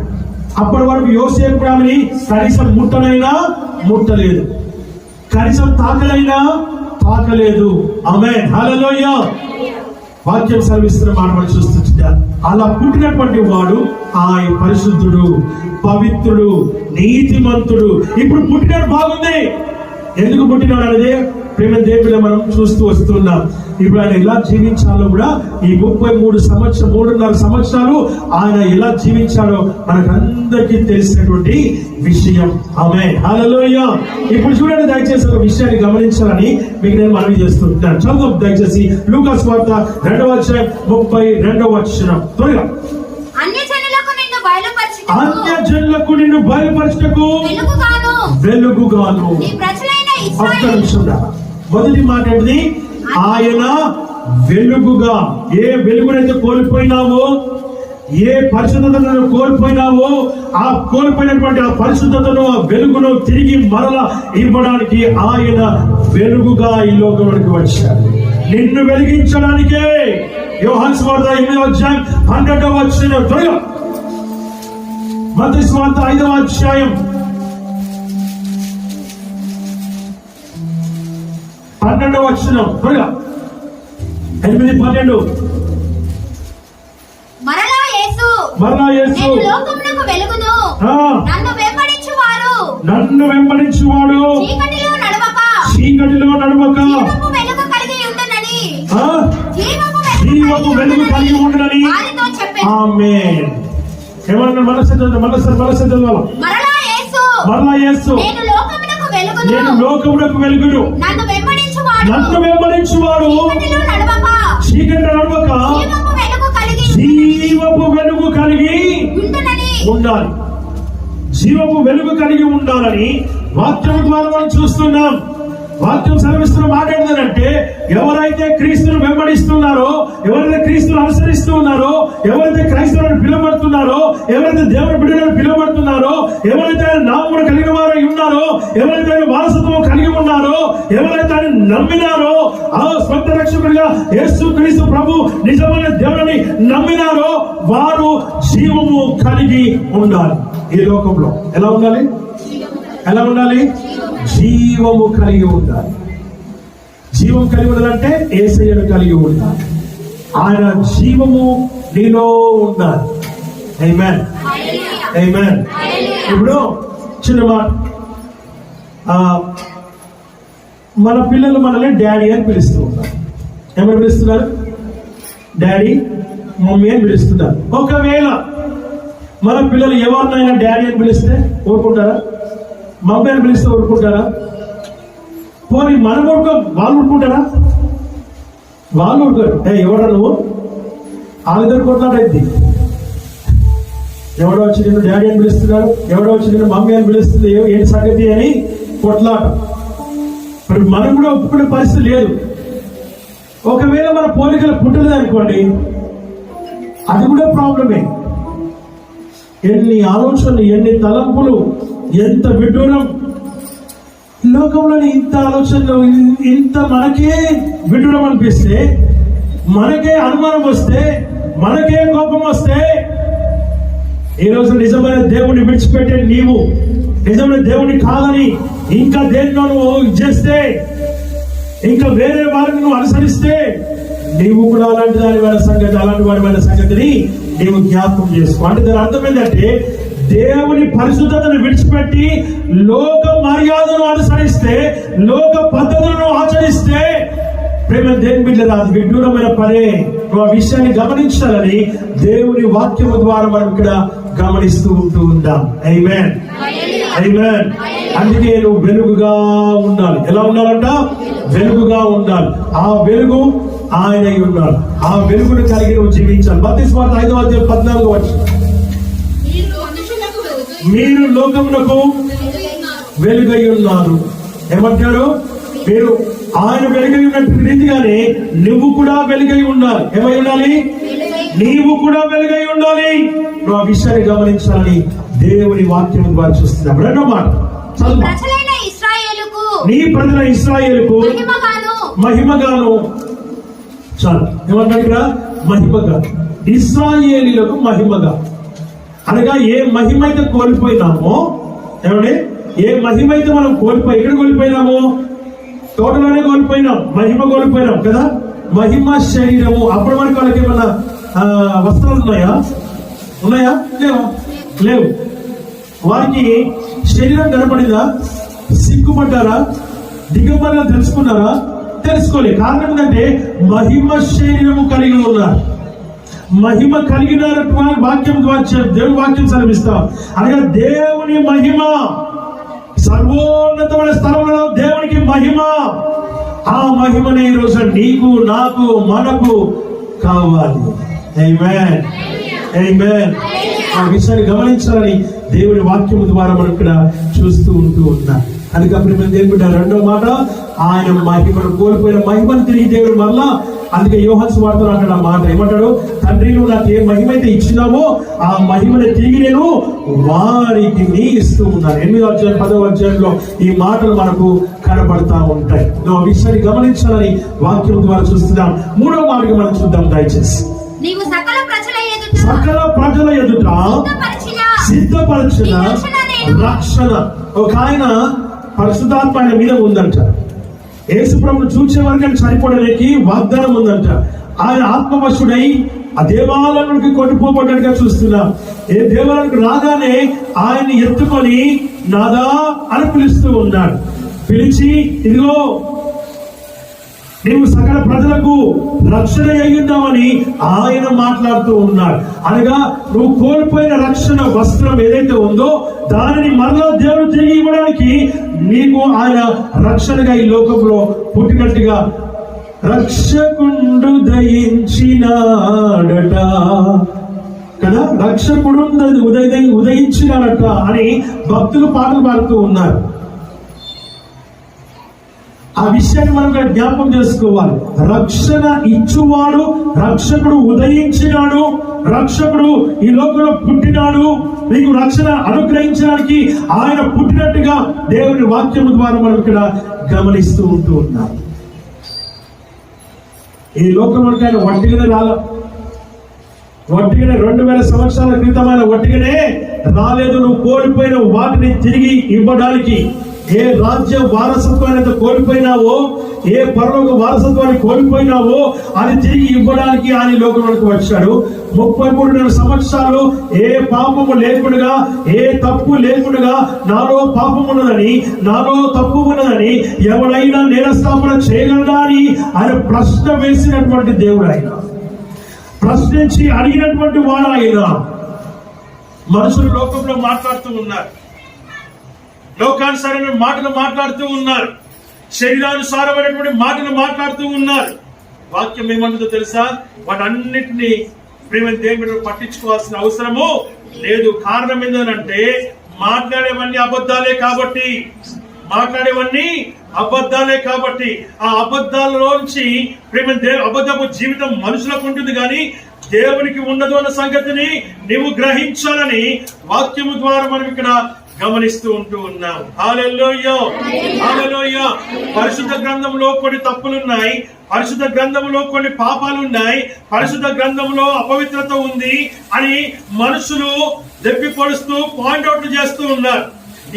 అప్పటి వరకు యోసేపు ఆమెని కనీసం ముట్టలేదు, కనీసం తాకలేదు. ఆమేన్, హల్లెలూయా. వాక్యం సెలవిస్తున్న మాట మనం చూస్తుంటా. అలా పుట్టినటువంటి వాడు ఆయన పరిశుద్ధుడు, పవిత్రుడు, నీతిమంతుడు. ఇప్పుడు పుట్టినాడు, బాగుంది. ఎందుకు పుట్టినాడు అనేది ప్రేమ దేవుడిలో మనం చూస్తూ వస్తున్నాం. ఇప్పుడు ఆయన ఎలా జీవించాలో కూడా ఈ 3.5 సంవత్సరాలు ఆయన ఎలా జీవించాలో మనకందరికీ తెలిసినటువంటి విషయం. ఆమేన్, హల్లెలూయా. ఇప్పుడు చూడండి, దయచేసి ఒక విషయాన్ని గమనించాలని మీకు నేను మనవి చేస్తున్నాను. చదువు దయచేసి లూకా సువార్త 2వ అధ్యాయం 32వ వచనం. త్వరగా. అన్యజనులకు నిన్ను బయలుపరచుటకు వెలుగుగాను. ఒక్క నిమిషం. మొదటి మాట ఏంటి? ఆయన వెలుగుగా. ఏ వెలుగునైతే కోల్పోయినావో, ఏ పరిశుద్ధతను కోల్పోయినావో, ఆ కోల్పోయినటువంటి ఆ పరిశుద్ధతను, ఆ వెలుగును తిరిగి మరలా ఇవ్వడానికి ఆయన వెలుగుగా ఈ లోకంలోకి వచ్చాడు. నిన్ను వెలిగించడానికే. యోహాను సువార్త 8వ అధ్యాయం 12వ వచనం. త్వరగా. మత్తయి సువార్త 5వ అధ్యాయం 12వ వచనం. త్వరగా. 8-12.
మరలా యేసు
నేను
లోకమునకు వెలుగును.
నన్ను వెంబడించువాడు చీకటిలో నడవక జీవపు వెలుగు కలిగి ఉండునని. ఆమేన్. ఏమన్నా మనసు చదవాలి. మరలా యేసు నేను లోకమునకు వెలుగును. నన్ను వెంబడించువాడు చీకటిలో నడవక జీవపు వెలుగు కలిగి ఉండాలి. జీవపు వెలుగు కలిగి ఉండాలని వాక్యం ద్వారా మనం చూస్తున్నాం. వాక్యం సెలవిస్తున్న మాట ఏంటంటే, ఎవరైతే క్రీస్తును వెంబడిస్తున్నారో, ఎవరైతే క్రీస్తును అనుసరిస్తూ ఉన్నారో, ఎవరైతే క్రైస్తవులను పిలువబడుతున్నారో, ఎవరైతే దేవుని బిడ్డలను పిలువబడుతున్నారో, ఎవరైతే ఆయన నామమును కలిగిన వారై ఉన్నారో, ఎవరైతే ఆయన వారసత్వం కలిగి ఉన్నారో, ఎవరైతే ఆయన నమ్మినారో, ఆ స్వంత రక్షకుడిగా యేసు క్రీస్తు ప్రభు నిజమైన దేవుని నమ్మినారో, వారు జీవము కలిగి ఉండాలి. ఈ లోకంలో ఎలా ఉండాలి? జీవము కలిగి ఉండాలి. జీవం కలిగి ఉండాలంటే యేసయ్యను కలిగి ఉండాలి. ఆయన జీవము నీలో ఉండాలి. ఆమేన్, ఆమేన్. ఇప్పుడు చిన్న మాట, మన పిల్లలు మనల్ని డాడీ అని పిలుస్తూ ఉంటారు. ఏమని పిలుస్తున్నారు? డాడీ, మమ్మీ అని పిలుస్తున్నారు. ఒకవేళ మన పిల్లలు ఎవరినైనా డాడీ అని పిలిస్తే ఊరుకుంటారా? మమ్మీ అని పిలిస్తే ఊరుకుంటారా? పోనీ మనం వాళ్ళు ఊరుకుంటారా? వాళ్ళు ఊరుకోరు. ఎవడా నువ్వు? వాళ్ళిద్దరు కొట్లాడైంది. ఎవడో వచ్చి నిన్ను డాడీ అని పిలుస్తున్నాడు, ఎవడో వచ్చి నిన్ను మమ్మీ అని పిలుస్తుంది, ఏంటి సంగతి అని కొట్లాట. మరి మనం కూడా ఒప్పుకునే పరిస్థితి లేదు. ఒకవేళ మన పోలికలు పుట్టలేదు అనుకోండి, అది కూడా ప్రాబ్లమే. ఎన్ని ఆలోచనలు, ఎన్ని తలంపులు, ఎంత విడ్డూరం. లోకంలోని ఇంత ఆలోచనలు, ఇంత మనకే విడ్డూరం అనిపిస్తే, మనకే అనుమానం వస్తే, మనకే కోపం వస్తే, ఈ రోజు నిజమైన దేవుణ్ణి విడిచిపెట్టే నీవు, నిజమైన దేవుణ్ణి కాదని ఇంకా దేనిలో నువ్వు చేస్తే, ఇంకా వేరే వారిని నువ్వు అనుసరిస్తే, నీవు కూడా అలాంటి వాడి సంగతిని నీవు జ్ఞాపకం చేసుకో. అంటే దాని అర్థం ఏంటంటే, దేవుని పరిశుద్ధతను విడిచిపెట్టి లోక మర్యాదను అనుసరిస్తే, లోక పద్ధతులను ఆచరిస్తే, ప్రేమ దేని బిడ్డరా, అది విడ్డూరమైన పనే. నువ్వు ఆ విషయాన్ని గమనించాలని దేవుని వాక్యము ద్వారా మనం ఇక్కడ గమనిస్తూ ఉందాం. ఆమేన్, ఆమేన్. అందుకే నువ్వు వెలుగుగా ఉండాలి. ఎలా ఉండాలంట? వెలుగుగా ఉండాలి. ఆ వెలుగు ఆయన ఉండాలి. ఆ వెలుగును కలిగి నువ్వు జీవించాలి. మత్తయి సువార్త 5వ అధ్యాయం 14వ వచనం. మీరు లోకమునకు వెలుగై ఉన్నారు. ఏమంటారు? మీరు ఆయన వెలుగై ఉన్నట్టు రీతిగానే నువ్వు కూడా వెలుగై ఉండాలి. ఏమై ఉండాలి? నీవు కూడా వెలుగై ఉండాలి. నువ్వు ఆ విషయాన్ని గమనించాలని దేవుని వాక్యం ద్వారా చూస్తున్నాం. రెండో మాట, నీ ప్రజలైన ఇశ్రాయేలుకు మహిమగాను. చాలు. ఏమంటారు ఇక్కడ? మహిమగా. ఇశ్రాయేలీలకు మహిమగా అనగా ఏ మహిమైతే కోల్పోయినామో, ఏమంటే ఏ మహిమైతే మనం ఎక్కడ కోల్పోయినామో, తోటలోనే కోల్పోయినాం. మహిమ కోల్పోయినాం కదా. మహిమ శరీరము. అప్పుడు మనకి వాళ్ళకి ఏమన్నా వస్త్రాలు ఉన్నాయా? లేవు. వారికి శరీరం కనపడిందా? సిగ్గుపడ్డారా? దిగబడినా తెలుసుకున్నారా? తెలుసుకోలేదు. కారణం ఏంటంటే మహిమ శరీరము కలిగి ఉన్నారు. మహిమ కలిగిన వాక్యం దేవుని వాక్యం సెలవిస్తాం. అనగా దేవుని మహిమ, సర్వోన్నతమైన స్థలంలో దేవునికి మహిమ. ఆ మహిమని ఈరోజు నీకు, నాకు, మనకు కావాలి. ఆమేన్, ఆమేన్. ఆ విషయాన్ని గమనించాలని దేవుని వాక్యం ద్వారా మనం ఇక్కడ చూస్తూ ఉన్నాం. అందుకే దేవుడు రెండో మాట, ఆయన మహిమను కోల్పోయిన మహిమను తిరిగి దేవుడు మరలా, అందుకే యోహాను సువార్తలో అంటాడు ఆ మాట, ఏమంటాడు? తండ్రి నువ్వు నాకు ఏ మహిమ అయితే ఇచ్చినావో ఆ మహిమని తిరిగి నేను వారికి ఇస్తూ ఉన్నాను. 8వ అధ్యాయం 10వ అధ్యాయంలో ఈ మాటలు మనకు కనబడతా ఉంటాయి. నువ్వు ఆ విషయాన్ని గమనించాలని వాక్యం ద్వారా చూస్తున్నాం. 3వ మాటకి మనం చూద్దాం దయచేసి.
నీవు సకల ప్రజల
ఎదుట సిద్ధపరచిన రక్షణ. ఒక ఆయన పరిశుద్ధాత్మ ఆయన మీద ఉందంట. యేసు ప్రభువును చూసే వరకు ఆయన చనిపోవడానికి వాగ్దానం ఉందంట. ఆయన ఆత్మవశుడై ఆ దేవాలయానికి కొట్టుకోబడ్డట్టుగా చూస్తున్నాం. ఏ దేవాలయానికి రాగానే ఆయన్ని ఎత్తుకొని నాదా అని పిలుస్తూ ఉన్నాడు. పిలిచి, ఇదిగో నీవు సకల ప్రజలకు రక్షణ అయ్యున్నావని ఆయన మాట్లాడుతూ ఉన్నాడు. అనగా నువ్వు కోల్పోయిన రక్షణ వస్త్రం ఏదైతే ఉందో దానిని మరలా దేవుడు తిరిగి ఇవ్వడానికి నీకు ఆయన రక్షణగా ఈ లోకంలో పుట్టినట్టుగా రక్షకుండు దయించినాడట కదా, రక్షకుడు ఉదయించినాడట అని భక్తులు పాటలు పాడుతూ ఉన్నారు. ఆ విషయాన్ని మనం జ్ఞాపకం చేసుకోవాలి. రక్షణ ఇచ్చువాడు, రక్షకుడు ఉదయించినాడు, రక్షకుడు ఈ లోకంలో పుట్టినాడు. నీకు రక్షణ అనుగ్రహించడానికి ఆయన పుట్టినట్టుగా దేవుని వాక్యం ద్వారా మనం ఇక్కడ గమనిస్తూ ఉన్నాం. ఈ లోకంలోకి ఆయన వట్టిగానే వట్టిగానే 2000 సంవత్సరాల క్రితమైన వట్టిగానే రాలేదు. నువ్వు కోల్పోయిన వాటిని తిరిగి ఇవ్వడానికి, ఏ రాజ్య వారసత్వాన్ని కోల్పోయినావో, ఏ పరలోక వారసత్వాన్ని కోల్పోయినావో అది తిరిగి ఇవ్వడానికి ఆయన లోకంలోకి వచ్చాడు. 33 సంవత్సరాలు ఏ పాపము లేకుండా, ఏ తప్పు లేకుండా నాలో పాపం ఉన్నదని, నాలో తప్పు ఉన్నదని ఎవరైనా నేరస్థాపన చేయగలడా అని ఆయన ప్రశ్న వేసినటువంటి దేవుడు. ఆయన ప్రశ్నించి అడిగినటువంటి వాడు. ఆయన మనుషులు లోకంలో మాట్లాడుతూ ఉన్నారు, లోకానుసారమైన మాటలు మాట్లాడుతూ ఉన్నారు, శరీరానుసారమైనటువంటి మాటలు మాట్లాడుతూ ఉన్నారు. వాక్యం ఏమంటుందో తెలుసా? వాటన్నిటినీ ప్రేమ దేవుడు పట్టించుకోవాల్సిన అవసరము లేదు. కారణం ఏంటంటే మాట్లాడేవన్నీ అబద్ధాలే కాబట్టి, ఆ అబద్ధాలలోంచి ప్రేమ అబద్ధపు జీవితం మనుషులకు ఉంటుంది కానీ దేవునికి ఉండదు అన్న సంగతిని నీవు గ్రహించాలని వాక్యము ద్వారా మనం ఇక్కడ గమనిస్తూ ఉన్నాం. హల్లెలూయా, హల్లెలూయా. పరిశుద్ధ గ్రంథంలో కొన్ని తప్పులున్నాయి, పరిశుద్ధ గ్రంథంలో కొన్ని పాపాలున్నాయి, పరిశుద్ధ గ్రంథంలో అపవిత్రత ఉంది అని మనుషులు దెప్పి పొడుస్తూ పాయింట్అవుట్ చేస్తూ ఉన్నారు.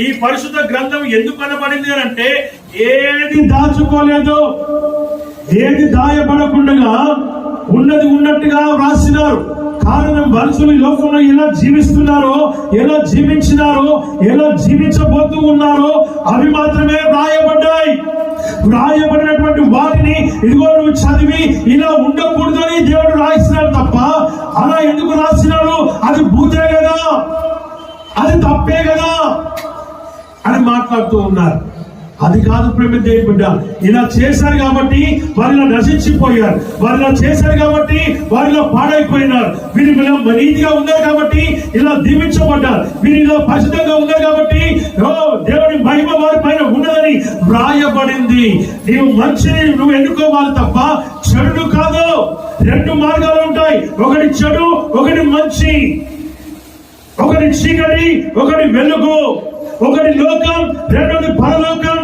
ఈ పరిశుద్ధ గ్రంథం ఎందుకు కనబడింది అని అంటే ఏది దాచుకోలేదు, ఏది దాయబడకుండా ఉన్నది ఉన్నట్టుగా వ్రాసినారు. కారణం మనుషులు లోకంలో ఎలా జీవిస్తున్నారో, ఎలా జీవించినారో, ఎలా జీవించబోతూ ఉన్నారో అవి మాత్రమే వ్రాయబడ్డాయి. వ్రాయబడినటువంటి వాటిని ఇదిగో నువ్వు చదివి ఇలా ఉండకూడదు అని దేవుడు రాసినాడు తప్ప అలా ఎందుకు రాసినాడు? అది భూతే కదా, అది తప్పే కదా అని మాట్లాడుతూ ఉన్నారు. అది కాదు ప్రేమ దేవుని బిడ్డ. ఇలా చేశారు కాబట్టి వారిలో నశించిపోయారు, వారిలో చేశారు కాబట్టి వారిలో పాడైపోయినారు. వీరి నీతిగా ఉన్నారు కాబట్టి ఇలా దీవించబడ్డారు, వీరి ఇలా పరిశుద్ధంగా ఉన్నారు కాబట్టి దేవుని మహిమ వారి పైన ఉన్నదని వ్రాయబడింది. నీవు మంచిని నువ్వు ఎన్నుకోవాలి తప్ప చెడు కాదు. 2 మార్గాలు ఉంటాయి, ఒకటి చెడు, ఒకటి మంచి, ఒకటి చీకటి, ఒకటి వెలుగు, ఒకటి లోకం, రెండోది పరలోకం.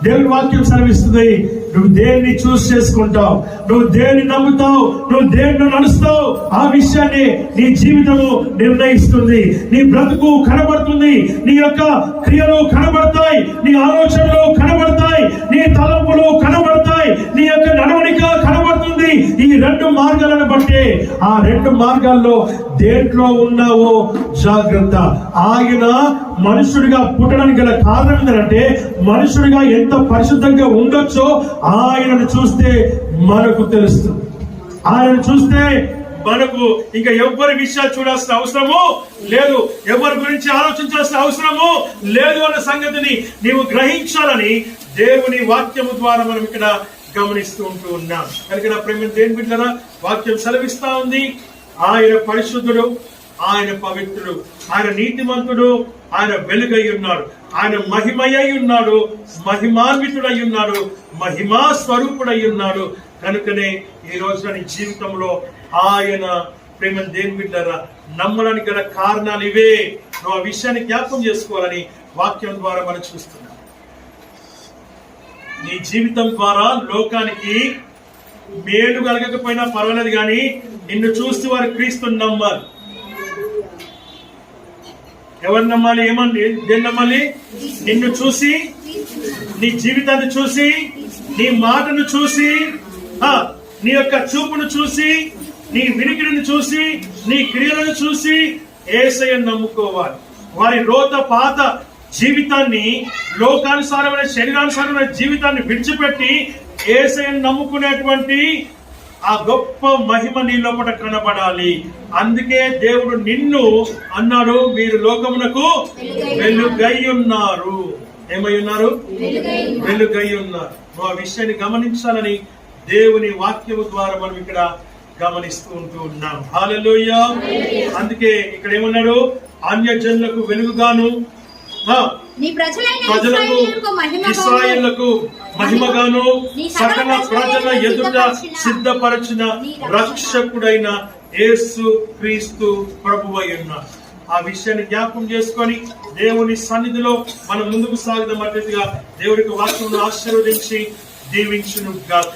దేవుని వాక్యం సెలవిస్తుంది, నువ్వు దేన్ని చూస్ చేసుకుంటావు, నువ్వు దేన్ని నమ్ముతావు, నువ్వు దేన్ని నడుస్తావు, ఆ విషయాన్ని నీ జీవితము నిర్ణయిస్తుంది. నీ బ్రతుకు కనబడుతుంది, నీ యొక్క క్రియలు కనబడతాయి, నీ ఆలోచనలు కనబడతాయి, నీ తలంపులు కనబడతాయి, నీ యొక్క నడవడిక కనబడుతుంది. ఈ రెండు మార్గాలను బట్టి ఆ రెండు మార్గాల్లో దేంట్లో ఉన్నావో జాగ్రత్త. ఆయన మనుషుడిగా పుట్టడానికి గల కారణం ఏంటంటే మనుషుడిగా ఎంత పరిశుద్ధంగా ఉండొచ్చో ఆయనను చూస్తే మనకు తెలుస్తుంది. ఆయనను చూస్తే మనకు ఇంకా ఎవరి విషయాలు చూడాల్సిన అవసరము లేదు, ఎవరి గురించి ఆలోచించాల్సిన అవసరము లేదు అన్న సంగతిని నీవు గ్రహించాలని దేవుని వాక్యము ద్వారా మనం ఇక్కడ గమనిస్తూ ఉంటూ ఉన్నాం. కనుక నా ప్రేమ దేవుని బిడ్డలారా, వాక్యం సెలవిస్తా ఉంది, ఆయన పరిశుద్ధుడు, ఆయన పవిత్రుడు, ఆయన నీతిమంతుడు, ఆయన వెలుగై ఉన్నాడు, ఆయన మహిమయ్యి ఉన్నాడు, మహిమాన్వితుడై ఉన్నాడు, మహిమా స్వరూపుడై ఉన్నాడు. కనుకనే ఈ రోజు నీ జీవితంలో ఆయన ప్రేమ దేవుని బిడ్డలారా నమ్మడానికి గల కారణాలు ఇవే. నువ్వు ఆ విషయాన్ని జ్ఞాపకం చేసుకోవాలని వాక్యం ద్వారా మనం చూస్తున్నాం. నీ జీవితం ద్వారా లోకానికి మేలు కలగకపోయినా పర్వాలేదు, కానీ నిన్ను చూస్తూ వారు క్రీస్తుని నమ్మాలి. ఎవరు నమ్మాలి? ఏమండి? దేన్ని నమ్మాలి? నిన్ను చూసి, నీ జీవితాన్ని చూసి, నీ మాటను చూసి, నీ యొక్క చూపును చూసి, నీ వినికిడిని చూసి, నీ క్రియలను చూసి యేసయ్యను నమ్ముకోవాలి. వారి రోత పాత జీవితాన్ని, లోకానుసారమైన శరీరానుసారమైన జీవితాన్ని విడిచిపెట్టి యేసయ్యను నమ్ముకునేటువంటి ఆ గొప్ప మహిమ నీ లోపల కనబడాలి. అందుకే దేవుడు నిన్ను అన్నాడు, మీరు లోకమునకు వెలుగై ఉన్నారు. ఏమై ఉన్నారు? వెలుగై ఉన్నారు. నువ్వు ఆ విషయాన్ని గమనించాలని దేవుని వాక్యము ద్వారా మనం ఇక్కడ గమనిస్తూ ఉంటూ ఉన్నాం. హల్లెలూయా. అందుకే ఇక్కడ ఏమన్నాడు? అన్యజనులకు వెలుగుగాను, ప్రజలకు ఇశ్రాయేలుకు మహిమగాను, సకల ప్రజల ఎదుట సిద్ధపరచిన రక్షకుడైన యేసు క్రీస్తు ప్రభువై ఉన్నాడు. ఆ విషయాన్ని జ్ఞాపకం చేసుకొని దేవుని సన్నిధిలో మనం ముందుకు సాగుదాం. అట్లా దేవుడికి వాక్యమును ఆశీర్వదించి దీవించును గాక.